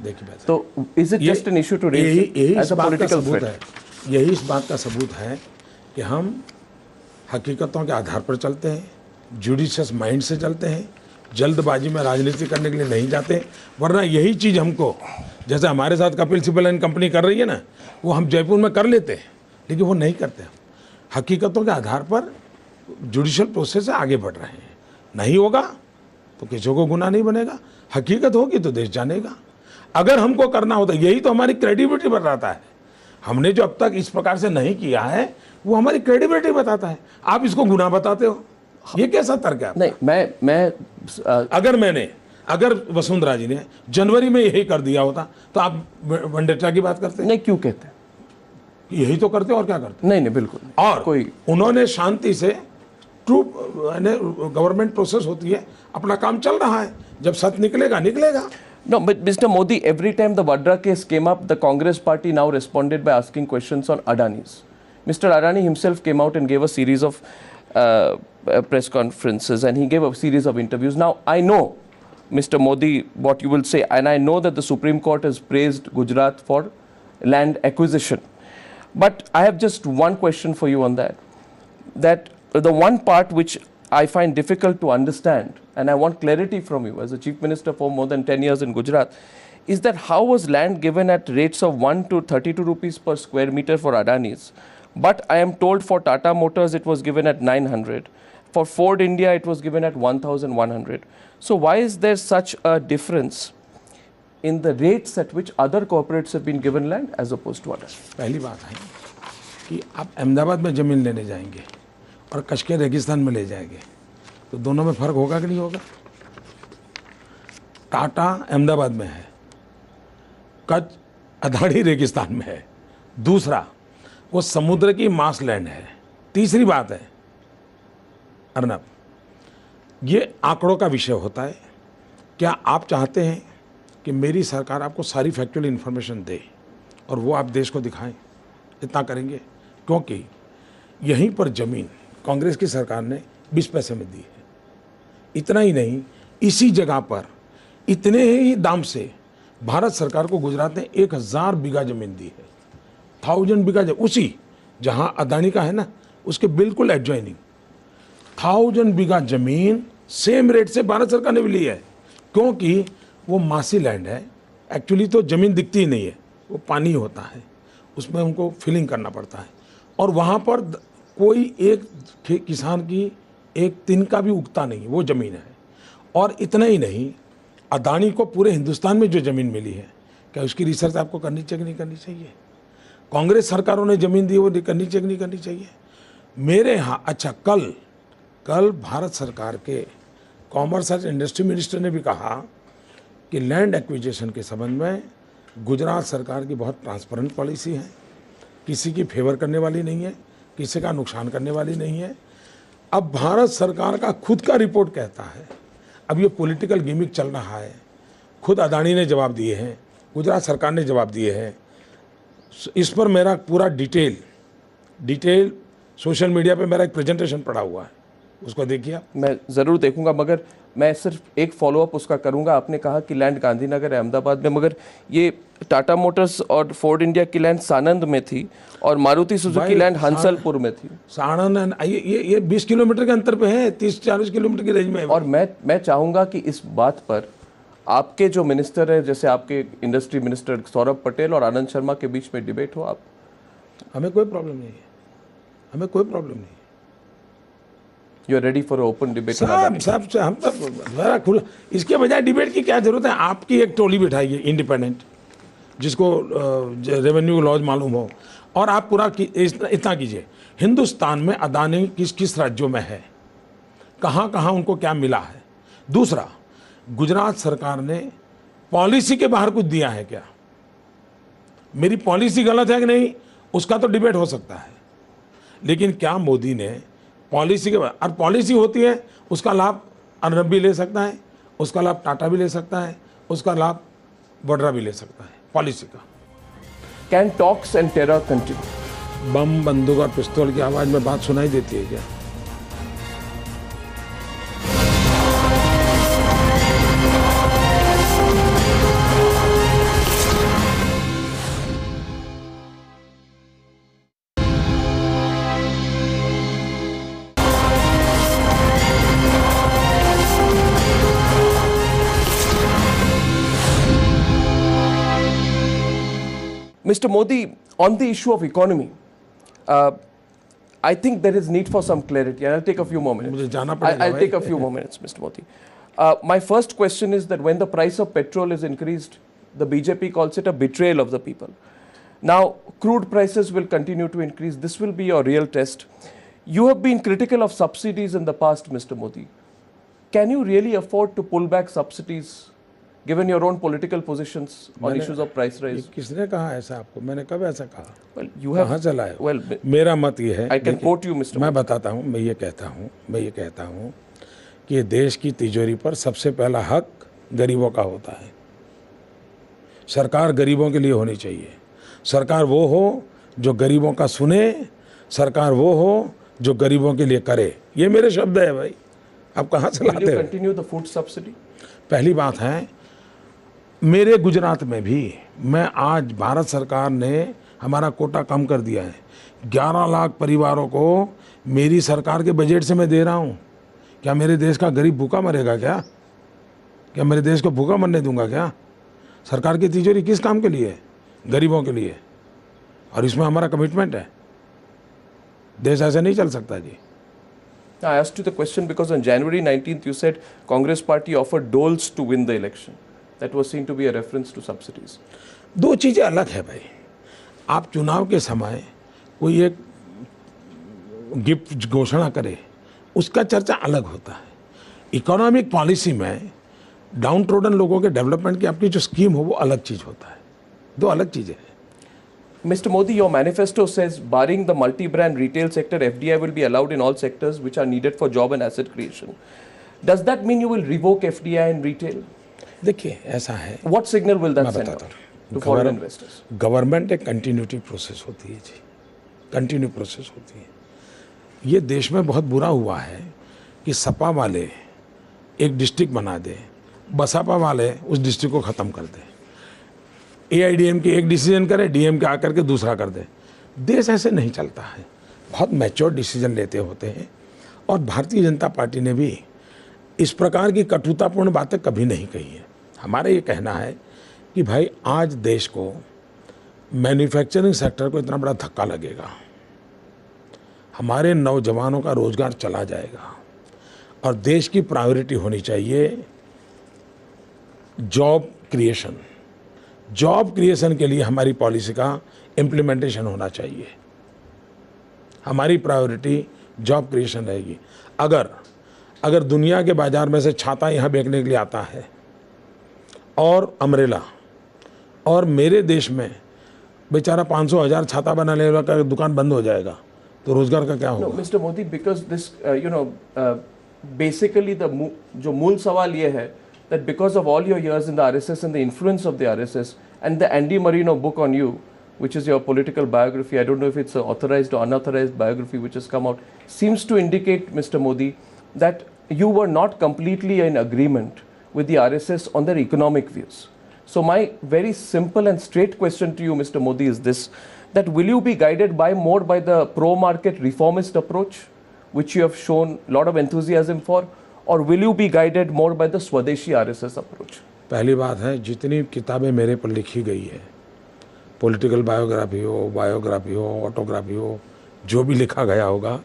तो is it just an issue to raise as a political threat? यही इस बात का सबूत है कि हम हकीकतों के आधार पर चलते हैं, जुडिशियस माइंड से चलते हैं, जल्दबाजी में राजनीति करने के लिए नहीं जाते। वरना यही चीज़ हमको, जैसे हमारे साथ कपिल सिब्बल एंड कंपनी कर रही है ना, वो हम जयपुर में कर लेते हैं, लेकिन वो नहीं करते। हकीकतों के आधार पर जुडिशियल प्रोसेस से आगे बढ़ रहे हैं। नहीं होगा तो किसी को गुनाह नहीं बनेगा, हकीकत होगी तो देश जानेगा। अगर हमको करना होता, यही तो हमारी क्रेडिबिलिटी बताता है। हमने जो अब तक इस प्रकार से नहीं किया है वो हमारी क्रेडिबिलिटी बताता है। आप इसको गुनाह बताते हो, ये कैसा तर्क है? नहीं, अगर वसुंधरा जी ने जनवरी में यही कर दिया होता तो आप वेंडेटा की बात करते? नहीं, क्यों कहते हैं? यही तो करते और क्या करते? नहीं, बिल्कुल। और उन्होंने शांति से ट्रू गवर्नमेंट प्रोसेस होती है, अपना काम चल रहा है, जब सत्य निकलेगा। No, but Mr. Modi, every time the Vadra case came up, the Congress party now responded by asking questions on Adani's. Mr. Adani himself came out and gave a series of press conferences, and he gave a series of interviews. Now, I know, Mr. Modi, what you will say, and I know that the Supreme Court has praised Gujarat for land acquisition. But I have just one question for you on that. That the one part which I find difficult to understand, and I want clarity from you as a Chief Minister for more than 10 years in Gujarat, is that how was land given at rates of 1 to 32 rupees per square meter for Adani's, but I am told for Tata Motors it was given at 900, for Ford India it was given at 1100. So why is there such a difference in the rates at which other corporates have been given land as opposed to others? पहली बात है कि आप अहमदाबाद में ज़मीन लेने जाएंगे और कच्छ के रेगिस्तान में ले जाएंगे, तो दोनों में फ़र्क होगा कि नहीं होगा? टाटा अहमदाबाद में है, कच्छ अदानी रेगिस्तान में है। दूसरा, वो समुद्र की मास लैंड है। तीसरी बात है अर्नब, ये आंकड़ों का विषय होता है। क्या आप चाहते हैं कि मेरी सरकार आपको सारी फैक्चुअल इन्फॉर्मेशन दे और वो आप देश को दिखाएं? इतना करेंगे? क्योंकि यहीं पर ज़मीन कांग्रेस की सरकार ने 20 पैसे में दी है। इतना ही नहीं, इसी जगह पर इतने ही दाम से भारत सरकार को गुजरात ने 1000 बीघा ज़मीन दी है। 1000 बीघा, उसी जहां अदानी का है ना, उसके बिल्कुल एडजॉइनिंग 1000 बीघा ज़मीन सेम रेट से भारत सरकार ने भी ली है। क्योंकि वो मासी लैंड है। एक्चुअली तो ज़मीन दिखती ही नहीं है, वो पानी होता है, उसमें उनको फिलिंग करना पड़ता है। और वहाँ पर कोई एक किसान की एक तिनका भी उगता नहीं, वो ज़मीन है। और इतना ही नहीं, अदानी को पूरे हिंदुस्तान में जो ज़मीन मिली है, क्या उसकी रिसर्च आपको करनी चाहिए कि नहीं करनी चाहिए? कांग्रेस सरकारों ने ज़मीन दी, वो करनी चाहिए कि नहीं करनी चाहिए? मेरे यहाँ अच्छा, कल भारत सरकार के कॉमर्स एंड इंडस्ट्री मिनिस्टर ने भी कहा कि लैंड एक्विजिशन के संबंध में गुजरात सरकार की बहुत ट्रांसपेरेंट पॉलिसी है, किसी की फेवर करने वाली नहीं है, किसी का नुकसान करने वाली नहीं है। अब भारत सरकार का खुद का रिपोर्ट कहता है, अब ये पॉलिटिकल गिमिक चल रहा है, खुद अदानी ने जवाब दिए हैं, गुजरात सरकार ने जवाब दिए हैं। इस पर मेरा पूरा डिटेल सोशल मीडिया पे मेरा एक प्रेजेंटेशन पड़ा हुआ है, उसको देखिए आप। मैं ज़रूर देखूंगा, मगर मैं सिर्फ एक फॉलोअप उसका करूंगा। आपने कहा कि लैंड गांधीनगर अहमदाबाद में, मगर ये टाटा मोटर्स और फोर्ड इंडिया की लैंड सानंद में थी और मारुति सुजुकी लैंड हंसलपुर में थी। साणंद ये 20 किलोमीटर के अंतर पे है, 30-40 किलोमीटर की रेंज में है। और मैं चाहूंगा कि इस बात पर आपके जो मिनिस्टर है, जैसे आपके इंडस्ट्री मिनिस्टर सौरभ पटेल और आनंद शर्मा के बीच में डिबेट हो। आप, हमें कोई प्रॉब्लम नहीं है, हमें कोई प्रॉब्लम नहीं है। You are ready for open debate? सब हम सब बड़ा खुला। इसके बजाय डिबेट की क्या जरूरत है? आपकी एक टोली बिठाइए इंडिपेंडेंट, जिसको रेवेन्यू लॉज मालूम हो, और आप पूरा इतना कीजिए, हिंदुस्तान में अदानी किस किस राज्यों में है, कहाँ कहाँ उनको क्या मिला है। दूसरा, गुजरात सरकार ने पॉलिसी के बाहर कुछ दिया है क्या? मेरी पॉलिसी गलत है कि नहीं, उसका तो डिबेट हो सकता है, लेकिन क्या मोदी ने पॉलिसी के बाहर, और पॉलिसी होती है उसका लाभ अरब भी ले सकता है, उसका लाभ टाटा भी ले सकता है, उसका लाभ वड्रा भी ले सकता है, पॉलिसी का। Can talks and terror continue? Bomb, बंदूक और पिस्तौल की आवाज में बात सुनाई देती है क्या? Mr. Modi, on the issue of economy, I think there is need for some clarity, and I'll take a few more minutes. मुझे जाना पड़ेगा I'll भाई। take a few more minutes, Mr. Modi. My first question is that when the price of petrol is increased, the BJP calls it a betrayal of the people. Now, crude prices will continue to increase. This will be your real test. You have been critical of subsidies in the past, Mr. Modi. Can you really afford to pull back subsidies, given your own political positions on issues of price rise? किसने कहा ऐसा आपको? मैंने कब ऐसा कहा? Well, you have. कहाँ चला है? Well, मेरा मत ये है, I can quote you, Mr. मैं बताता हूँ, मैं ये कहता हूँ कि देश की तिजोरी पर सबसे पहला हक गरीबों का होता है। सरकार गरीबों के लिए होनी चाहिए। सरकार वो हो जो गरीबों का सुने, सरकार वो हो जो गरीबों के लिए करे। ये मेरे शब्द है भाई, आप कहाँ से Will लाते you हो? continue the food subsidy? पहली बात है, मेरे गुजरात में भी मैं आज भारत सरकार ने हमारा कोटा कम कर दिया है। 11 लाख परिवारों को मेरी सरकार के बजट से मैं दे रहा हूँ। क्या मेरे देश का गरीब भूखा मरेगा क्या? क्या मेरे देश को भूखा मरने दूंगा क्या? सरकार की तिजोरी किस काम के लिए है? गरीबों के लिए, और इसमें हमारा कमिटमेंट है। देश ऐसे नहीं चल सकता जी। I asked you the question because on January 19th you said Congress party offered doles to win the election. That was seen to be a reference to subsidies. दो चीज़ें अलग है भाई। आप चुनाव के समय कोई एक गिफ्ट घोषणा करे, उसका चर्चा अलग होता है। इकोनॉमिक पॉलिसी में डाउन ट्रोडन लोगों के डेवलपमेंट की आपकी जो स्कीम हो, वो अलग चीज़ होता है। दो अलग चीज़ें हैं। Mr. Modi, your manifesto says barring the multi-brand retail sector, FDI will be allowed in all sectors which are needed for job and asset creation. Does that mean you will revoke FDI in retail? देखिए, ऐसा है, What signal will that मैं send बताता out हूँ। to foreign investors? Government एक continuity process होती है जी, continue process होती है। ये देश में बहुत बुरा हुआ है कि सपा वाले एक डिस्ट्रिक्ट बना दें, बसपा वाले उस डिस्ट्रिक्ट को ख़त्म कर दें, AIDMK एक डिसीजन करे, DMK आकर के दूसरा कर दे। देश ऐसे नहीं चलता है, बहुत मैच्योर डिसीजन लेते होते हैं। और भारतीय जनता पार्टी ने भी इस प्रकार की कटुतापूर्ण बातें कभी नहीं कही है। हमारा ये कहना है कि भाई आज देश को मैन्युफैक्चरिंग सेक्टर को इतना बड़ा धक्का लगेगा, हमारे नौजवानों का रोजगार चला जाएगा, और देश की प्रायोरिटी होनी चाहिए जॉब क्रिएशन। जॉब क्रिएशन के लिए हमारी पॉलिसी का इम्प्लीमेंटेशन होना चाहिए। हमारी प्रायोरिटी जॉब क्रिएशन रहेगी। अगर दुनिया के बाजार में से छाता यहाँ बेचने के लिए आता है और अम्ब्रेला, और मेरे देश में बेचारा 500,000 छाता बनाने वाला का दुकान बंद हो जाएगा, तो रोजगार का क्या होगा? No, Mr. Modi, because this, basically जो मूल सवाल ये है that because of all your years in the RSS and the influence of the RSS and the Andy Marino book on you, which is your political biography, I don't know if it's an authorized or unauthorized biography which has come out, seems to indicate, Mr. Modi, that you were not completely in agreement with the RSS on their economic views. So my very simple and straight question to you, Mr. Modi, is this, that will you be guided more by the pro-market reformist approach, which you have shown a lot of enthusiasm for, or will you be guided more by the Swadeshi RSS approach? पहली बात है, जितनी किताबें मेरे पर लिखी गई है, पॉलिटिकल बायोग्राफी हो, ऑटोग्राफी हो, जो भी लिखा गया होगा,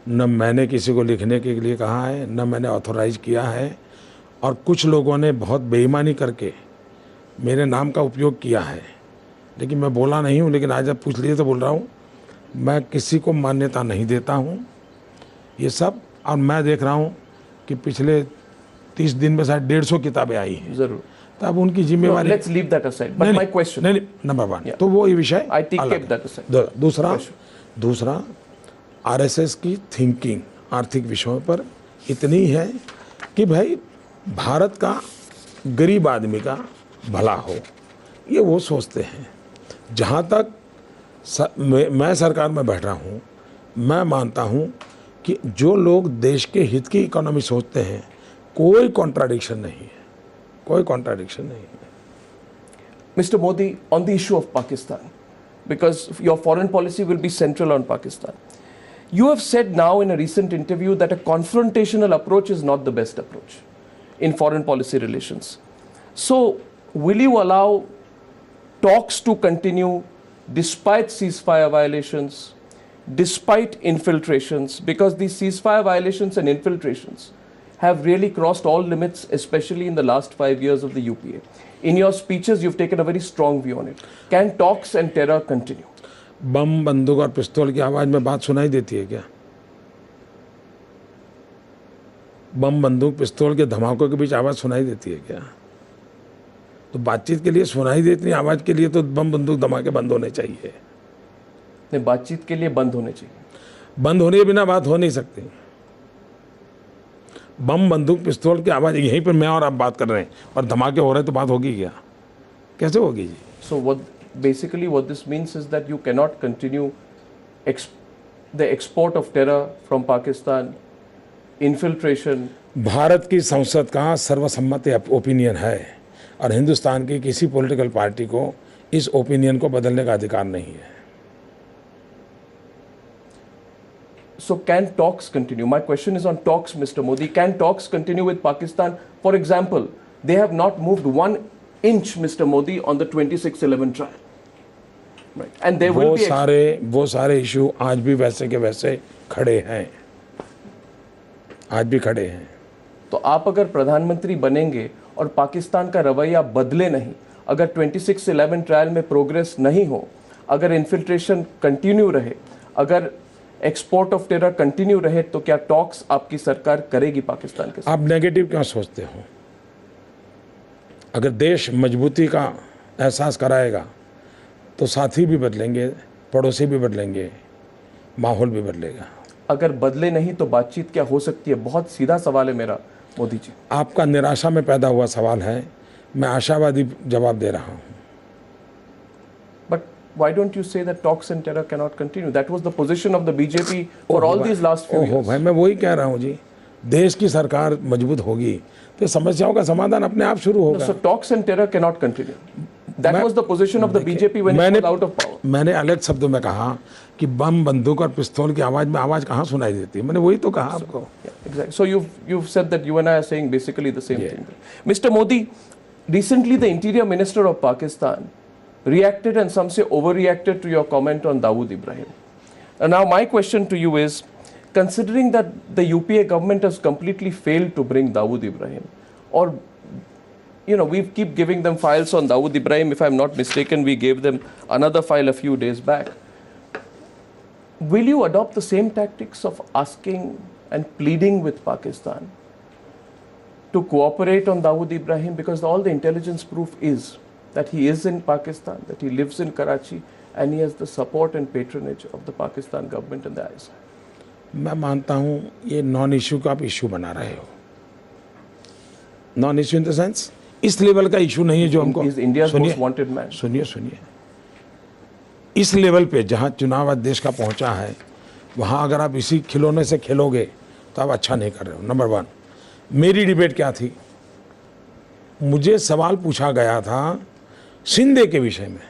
न मैंने किसी को लिखने के लिए कहा है, न मैंने ऑथोराइज किया है, और कुछ लोगों ने बहुत बेईमानी करके मेरे नाम का उपयोग किया है, लेकिन मैं बोला नहीं हूँ, लेकिन आज जब पूछ लिए तो बोल रहा हूँ, मैं किसी को मान्यता नहीं देता हूँ ये सब। और मैं देख रहा हूँ कि पिछले 30 दिन में शायद 150 किताबें आई हैं, जरूर, तो अब उनकी जिम्मेवारी। Let's leave that aside, but my question, नहीं, नंबर 1 तो वो ये विषय आई टेक दैट असाइड। दूसरा आरएसएस की थिंकिंग आर्थिक विषयों पर इतनी है कि भाई भारत का गरीब आदमी का भला हो, ये वो सोचते हैं। जहाँ तक मैं सरकार में बैठ रहा हूँ, मैं मानता हूँ कि जो लोग देश के हित की इकोनॉमी सोचते हैं, कोई कॉन्ट्राडिक्शन नहीं है, कोई कॉन्ट्राडिक्शन नहीं है। Mr. Modi, on the issue of Pakistan, because your foreign policy will be central on Pakistan, you have said now in a recent interview that a confrontational approach is not the best approach in foreign policy relations. So, will you allow talks to continue despite ceasefire violations, despite infiltrations, because these ceasefire violations and infiltrations have really crossed all limits, especially in the last 5 years of the UPA. In your speeches, you've taken a very strong view on it. Can talks and terror continue? बम, बंदूक और पिस्तौल की आवाज़ में बात सुनाई देती है क्या? बम, बंदूक, पिस्तौल के धमाकों के बीच आवाज़ सुनाई देती है क्या? तो बातचीत के लिए सुनाई देती आवाज़ के लिए तो बम, बंदूक, धमाके बंद होने चाहिए। नहीं, बातचीत के लिए बंद होने चाहिए। बंद होने के बिना बात हो नहीं सकती। बम, बंदूक, पिस्तौल की आवाज़ यहीं पर मैं और आप बात कर रहे हैं और धमाके हो रहे हैं, तो बात होगी क्या? कैसे होगी जी? So what this means is that you cannot continue the export of terror from Pakistan, infiltration. Bharat की संसद का सर्वसम्मति ओपिनियन है और हिंदुस्तान की किसी पॉलिटिकल पार्टी को इस ओपिनियन को बदलने का अधिकार नहीं है। So can talks continue? My question is on talks, Mr. Modi. Can talks continue with Pakistan? For example, they have not moved 1 inch, Mr. Modi, on the 26/11 trial. Right. And there will be वो सारे issue आज भी वैसे के वैसे खड़े हैं, आज भी खड़े हैं। तो आप अगर प्रधानमंत्री बनेंगे और पाकिस्तान का रवैया बदले नहीं, अगर 26/11 ट्रायल में प्रोग्रेस नहीं हो, अगर इन्फिल्ट्रेशन कंटिन्यू रहे, अगर एक्सपोर्ट ऑफ टेरर कंटिन्यू रहे, तो क्या टॉक्स आपकी सरकार करेगी पाकिस्तान के साथ? आप नेगेटिव क्यों सोचते हो? अगर देश मजबूती का एहसास कराएगा तो साथी भी बदलेंगे, पड़ोसी भी बदलेंगे, माहौल भी बदलेगा। अगर बदले नहीं तो बातचीत क्या हो सकती है? बहुत सीधा सवाल है मेरा, मोदी जी। आपका निराशा में पैदा हुआ सवाल है, मैं आशावादी जवाब दे रहा हूँ। But why don't you say that talks and terror cannot continue? That was the position of the BJP for all these last few years. भाई, मैं वही कह रहा हूँ जी, देश की सरकार मजबूत होगी तो समस्याओं का समाधान अपने आप शुरू होगा। So talks and terror cannot continue. That was the position of the BJP when it was out of power. मैंने अलग शब्दों में कहा कि बम, बंदूक और पिस्तौल की आवाज़ में आवाज़ कहाँ सुनाई देती है? मैंने वही तो कहा आपको। Exactly. So you've said that you and I are saying basically the same thing. Mr. Modi, recently the Interior Minister of Pakistan reacted and some say overreacted to your comment on Dawood Ibrahim. And now my question to you is, considering that the UPA government has completely failed to bring Dawood Ibrahim, or we keep giving them files on Dawood Ibrahim. If I'm not mistaken, we gave them another file a few days back. Will you adopt the same tactics of asking and pleading with Pakistan to cooperate on Dawood Ibrahim? Because all the intelligence proof is that he is in Pakistan, that he lives in Karachi, and he has the support and patronage of the Pakistan government and the ISI. मैं मानता हूँ ये non issue का आप issue बना रहे हो। Non issue in the sense इस लेवल का इशू नहीं है जो हमको। सुनिए, इस लेवल पे जहाँ चुनाव आज देश का पहुँचा है, वहाँ अगर आप इसी खिलौने से खेलोगे तो आप अच्छा नहीं कर रहे हो। नंबर 1, मेरी डिबेट क्या थी? मुझे सवाल पूछा गया था शिंदे के विषय में,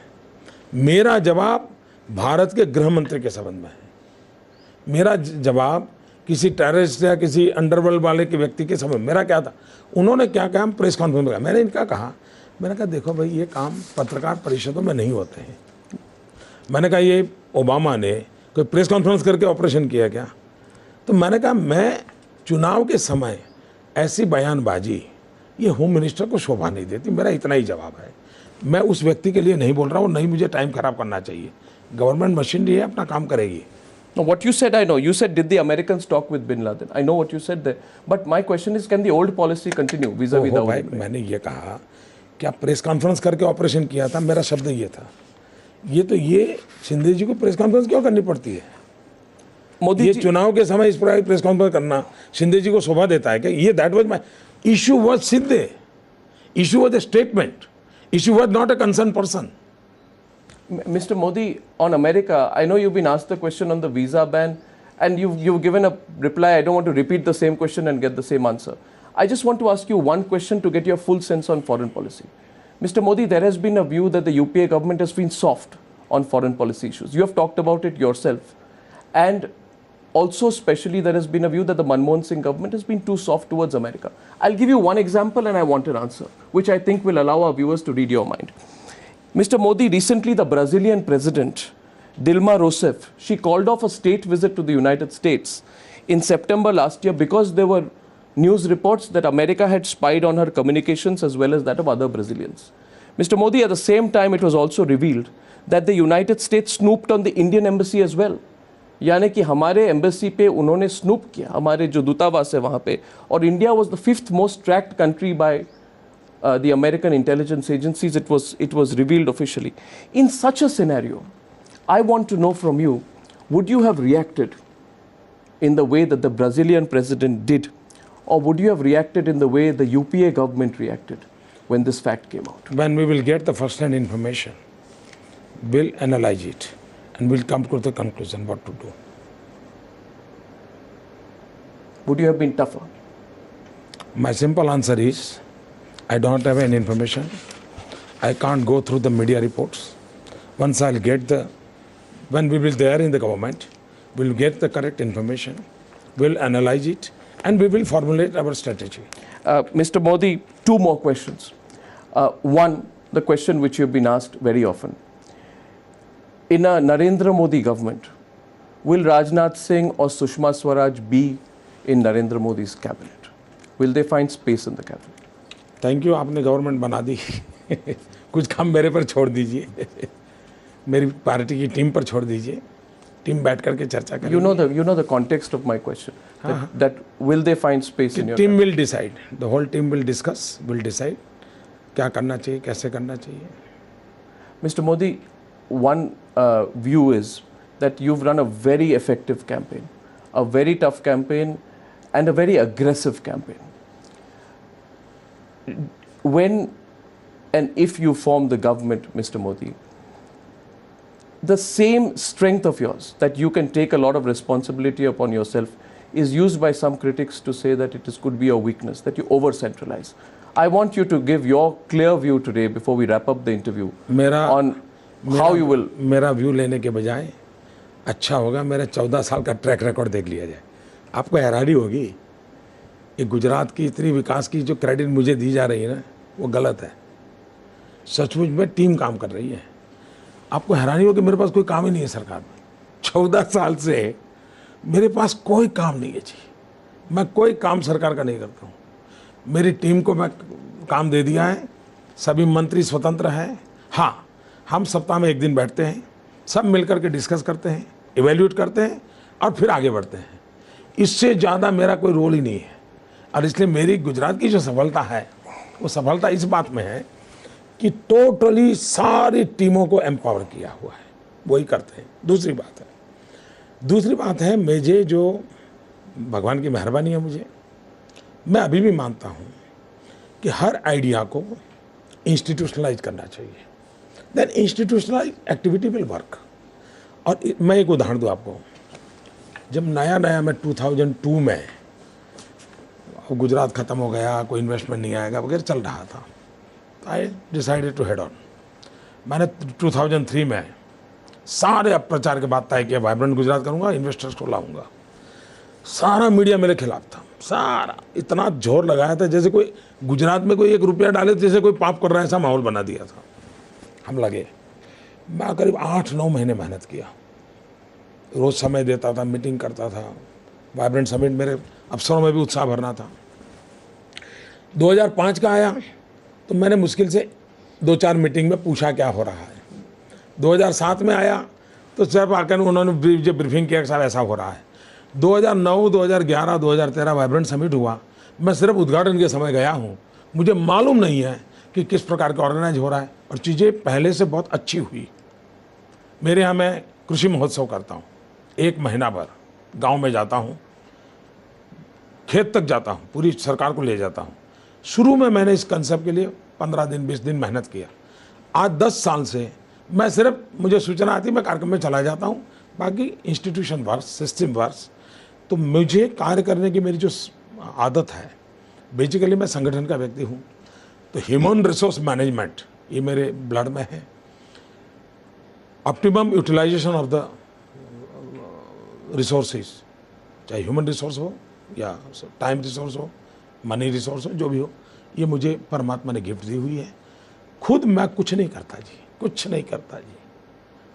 मेरा जवाब भारत के गृह मंत्री के संबंध में है। मेरा जवाब किसी टेररिस्ट या किसी अंडरवर्ल्ड वाले के व्यक्ति के संबंध में। मेरा क्या था? उन्होंने क्या कहा, हम प्रेस कॉन्फ्रेंस में, मैंने इनका कहा, मैंने कहा देखो भाई ये काम पत्रकार परिषदों में नहीं होते हैं। मैंने कहा ये ओबामा ने कोई प्रेस कॉन्फ्रेंस करके ऑपरेशन किया क्या? तो मैंने कहा मैं चुनाव के समय ऐसी बयानबाजी ये होम मिनिस्टर को शोभा नहीं देती। मेरा इतना ही जवाब है। मैं उस व्यक्ति के लिए नहीं बोल रहा हूँ, नहीं मुझे टाइम खराब करना चाहिए। गवर्नमेंट मशीनरी है, अपना काम करेगी। No, what you said, I know. You said, did the Americans talk with Bin Laden? I know what you said there. But my question is, can the old policy continue vis-a-vis भाई Dawood? मैंने ये कहा कि आप press conference करके operation किया था, मेरा शब्द ये था। ये शिंदे जी को प्रेस कॉन्फ्रेंस क्यों करनी पड़ती है? Modi ये ji, चुनाव के समय इस प्रकार प्रेस कॉन्फ्रेंस करना शिंदे जी को शोभा देता है क्या? ये that was my issue, was Shinde, issue was a statement, issue was not a concern person. Mr. Modi, on America, I know you've been asked the question on the visa ban, and you've given a reply. I don't want to repeat the same question and get the same answer. I just want to ask you one question to get your full sense on foreign policy. Mr. Modi, there has been a view that the UPA government has been soft on foreign policy issues. You have talked about it yourself. And also, especially, there has been a view that the Manmohan Singh government has been too soft towards America. I'll give you one example and I want an answer, which I think will allow our viewers to read your mind. Mr. Modi, recently the Brazilian president, Dilma Rousseff, she called off a state visit to the United States in September last year because there were news reports that America had spied on her communications as well as that of other Brazilians. Mr. Modi, at the same time, it was also revealed that the United States snooped on the Indian embassy as well. यानी कि हमारे embassy पे उन्होंने snoop किया, हमारे जो दूतावास है वहाँ पे, और India was the 5th most tracked country bye the American intelligence agencies. It was revealed officially. In such a scenario, I want to know from you, would you have reacted in the way that the Brazilian president did, or would you have reacted in the way the UPA government reacted when this fact came out? When we will get the first-hand information, we'll analyze it and we'll come to the conclusion what to do. Would you have been tougher? My simple answer is, I don't have any information. I can't go through the media reports. Once I'll get when we will there in the government, we'll get the correct information, we'll analyze it, and we will formulate our strategy. Mr. Modi, 2 more questions. One, the question which you've been asked very often. In a Narendra Modi government, will Rajnath Singh or Sushma Swaraj be in Narendra Modi's cabinet? Will they find space in the cabinet? Thank you, आपने government बना दी। कुछ काम मेरे पर छोड़ दीजिए, मेरी party की टीम पर छोड़ दीजिए, टीम बैठ करके चर्चा करें। You know the context of my question. That will they find space in your team will decide, the whole team will discuss, will decide क्या करना चाहिए, कैसे करना चाहिए। Mr. Modi, one view is that you've run a very effective campaign, a very tough campaign, and a very aggressive campaign. When and if you form the government, Mr. Modi, the same strength of yours that you can take a lot of responsibility upon yourself is used by some critics to say that could be a weakness, that you over-centralize. I want you to give your clear view today before we wrap up the interview on how you will. मेरा view लेने के बजाय अच्छा होगा मेरा 14 साल का track record देख लिया जाए। आपको हैरानी होगी, ये गुजरात की इतनी विकास की जो क्रेडिट मुझे दी जा रही है ना, वो गलत है। सचमुच में टीम काम कर रही है। आपको हैरानी होगी, मेरे पास कोई काम ही नहीं है सरकार में। 14 साल से मेरे पास कोई काम नहीं है जी, मैं कोई काम सरकार का नहीं करता हूँ। मेरी टीम को मैं काम दे दिया है, सभी मंत्री स्वतंत्र हैं। हाँ, हम सप्ताह में 1 दिन बैठते हैं, सब मिलकर के डिस्कस करते हैं, इवेल्यूएट करते हैं और फिर आगे बढ़ते हैं। इससे ज़्यादा मेरा कोई रोल ही नहीं है। और इसलिए मेरी गुजरात की जो सफलता है, वो सफलता इस बात में है कि टोटली सारी टीमों को एम्पावर किया हुआ है, वही करते हैं। दूसरी बात है मुझे जो भगवान की मेहरबानी है, मुझे मैं अभी भी मानता हूँ कि हर आइडिया को इंस्टीट्यूशनलाइज करना चाहिए, then institutionalise activity will work. और मैं एक उदाहरण दूँ आपको। जब नया मैं 2002 में आपको गुजरात ख़त्म हो गया, कोई इन्वेस्टमेंट नहीं आएगा वगैरह चल रहा था। I decided to head on. मैंने 2003 में सारे प्रचार के बाद तय किया, वाइब्रेंट गुजरात करूँगा, इन्वेस्टर्स को लाऊंगा। सारा मीडिया मेरे खिलाफ था, सारा इतना जोर लगाया था जैसे कोई गुजरात में कोई 1 रुपया डाले जैसे कोई पाप कर रहा है, ऐसा माहौल बना दिया था। हम लगे, मैं करीब 8-9 महीने मेहनत किया, रोज़ समय देता था, मीटिंग करता था। वाइब्रेंट समिट मेरे अफसरों में भी उत्साह भरना था। 2005 का आया तो मैंने मुश्किल से 2-4 मीटिंग में पूछा क्या हो रहा है। 2007 में आया तो सिर्फ आकर उन्होंने मुझे ब्रीफिंग किया कि साहब ऐसा हो रहा है। 2009, 2011, 2013 वाइब्रेंट समिट हुआ, मैं सिर्फ उद्घाटन के समय गया हूँ। मुझे मालूम नहीं है कि किस प्रकार का ऑर्गेनाइज हो रहा है, और चीज़ें पहले से बहुत अच्छी हुई। मेरे यहाँ मैं कृषि महोत्सव करता हूँ, 1 महीना भर गांव में जाता हूँ, खेत तक जाता हूँ, पूरी सरकार को ले जाता हूँ। शुरू में मैंने इस कंसेप्ट के लिए 15 दिन 20 दिन मेहनत किया। आज 10 साल से मैं सिर्फ, मुझे सूचना आती मैं कार्यक्रम में चला जाता हूँ, बाकी इंस्टीट्यूशन वर्क, सिस्टम वर्क। तो मुझे कार्य करने की मेरी जो आदत है, बेसिकली मैं संगठन का व्यक्ति हूँ, तो ह्यूमन रिसोर्स मैनेजमेंट ये मेरे ब्लड में है। Optimum utilisation of the resources, चाहे ह्यूमन रिसोर्स हो या टाइम रिसोर्स हो, मनी रिसोर्स हो, जो भी हो, ये मुझे परमात्मा ने गिफ्ट दी हुई है। खुद मैं कुछ नहीं करता जी, कुछ नहीं करता जी।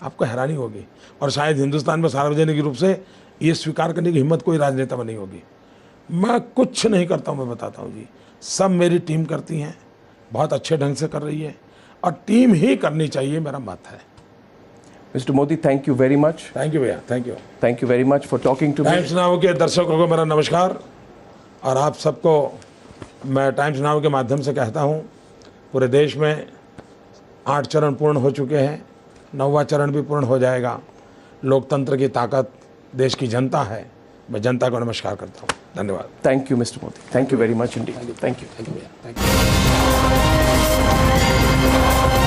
आपको हैरानी होगी, और शायद हिंदुस्तान में सार्वजनिक रूप से ये स्वीकार करने की हिम्मत कोई राजनेता में नहीं होगी। मैं कुछ नहीं करता हूँ, मैं बताता हूँ जी। सब मेरी टीम करती हैं, बहुत अच्छे ढंग से कर रही है, और टीम ही करनी चाहिए, मेरा मत है। Mr. Modi, thank you very much. Thank you भैया, thank you. Thank you very much for talking to me. Times Now के दर्शकों को मेरा नमस्कार, और आप सबको मैं टाइम्स नाउ के माध्यम से कहता हूँ, पूरे देश में 8 चरण पूर्ण हो चुके हैं, 9वां चरण भी पूर्ण हो जाएगा। लोकतंत्र की ताकत देश की जनता है। मैं जनता को नमस्कार करता हूँ। धन्यवाद। Thank you, Mr. Modi. Thank you very much indeed. Thank you. Thank you भैया, थैंक यू।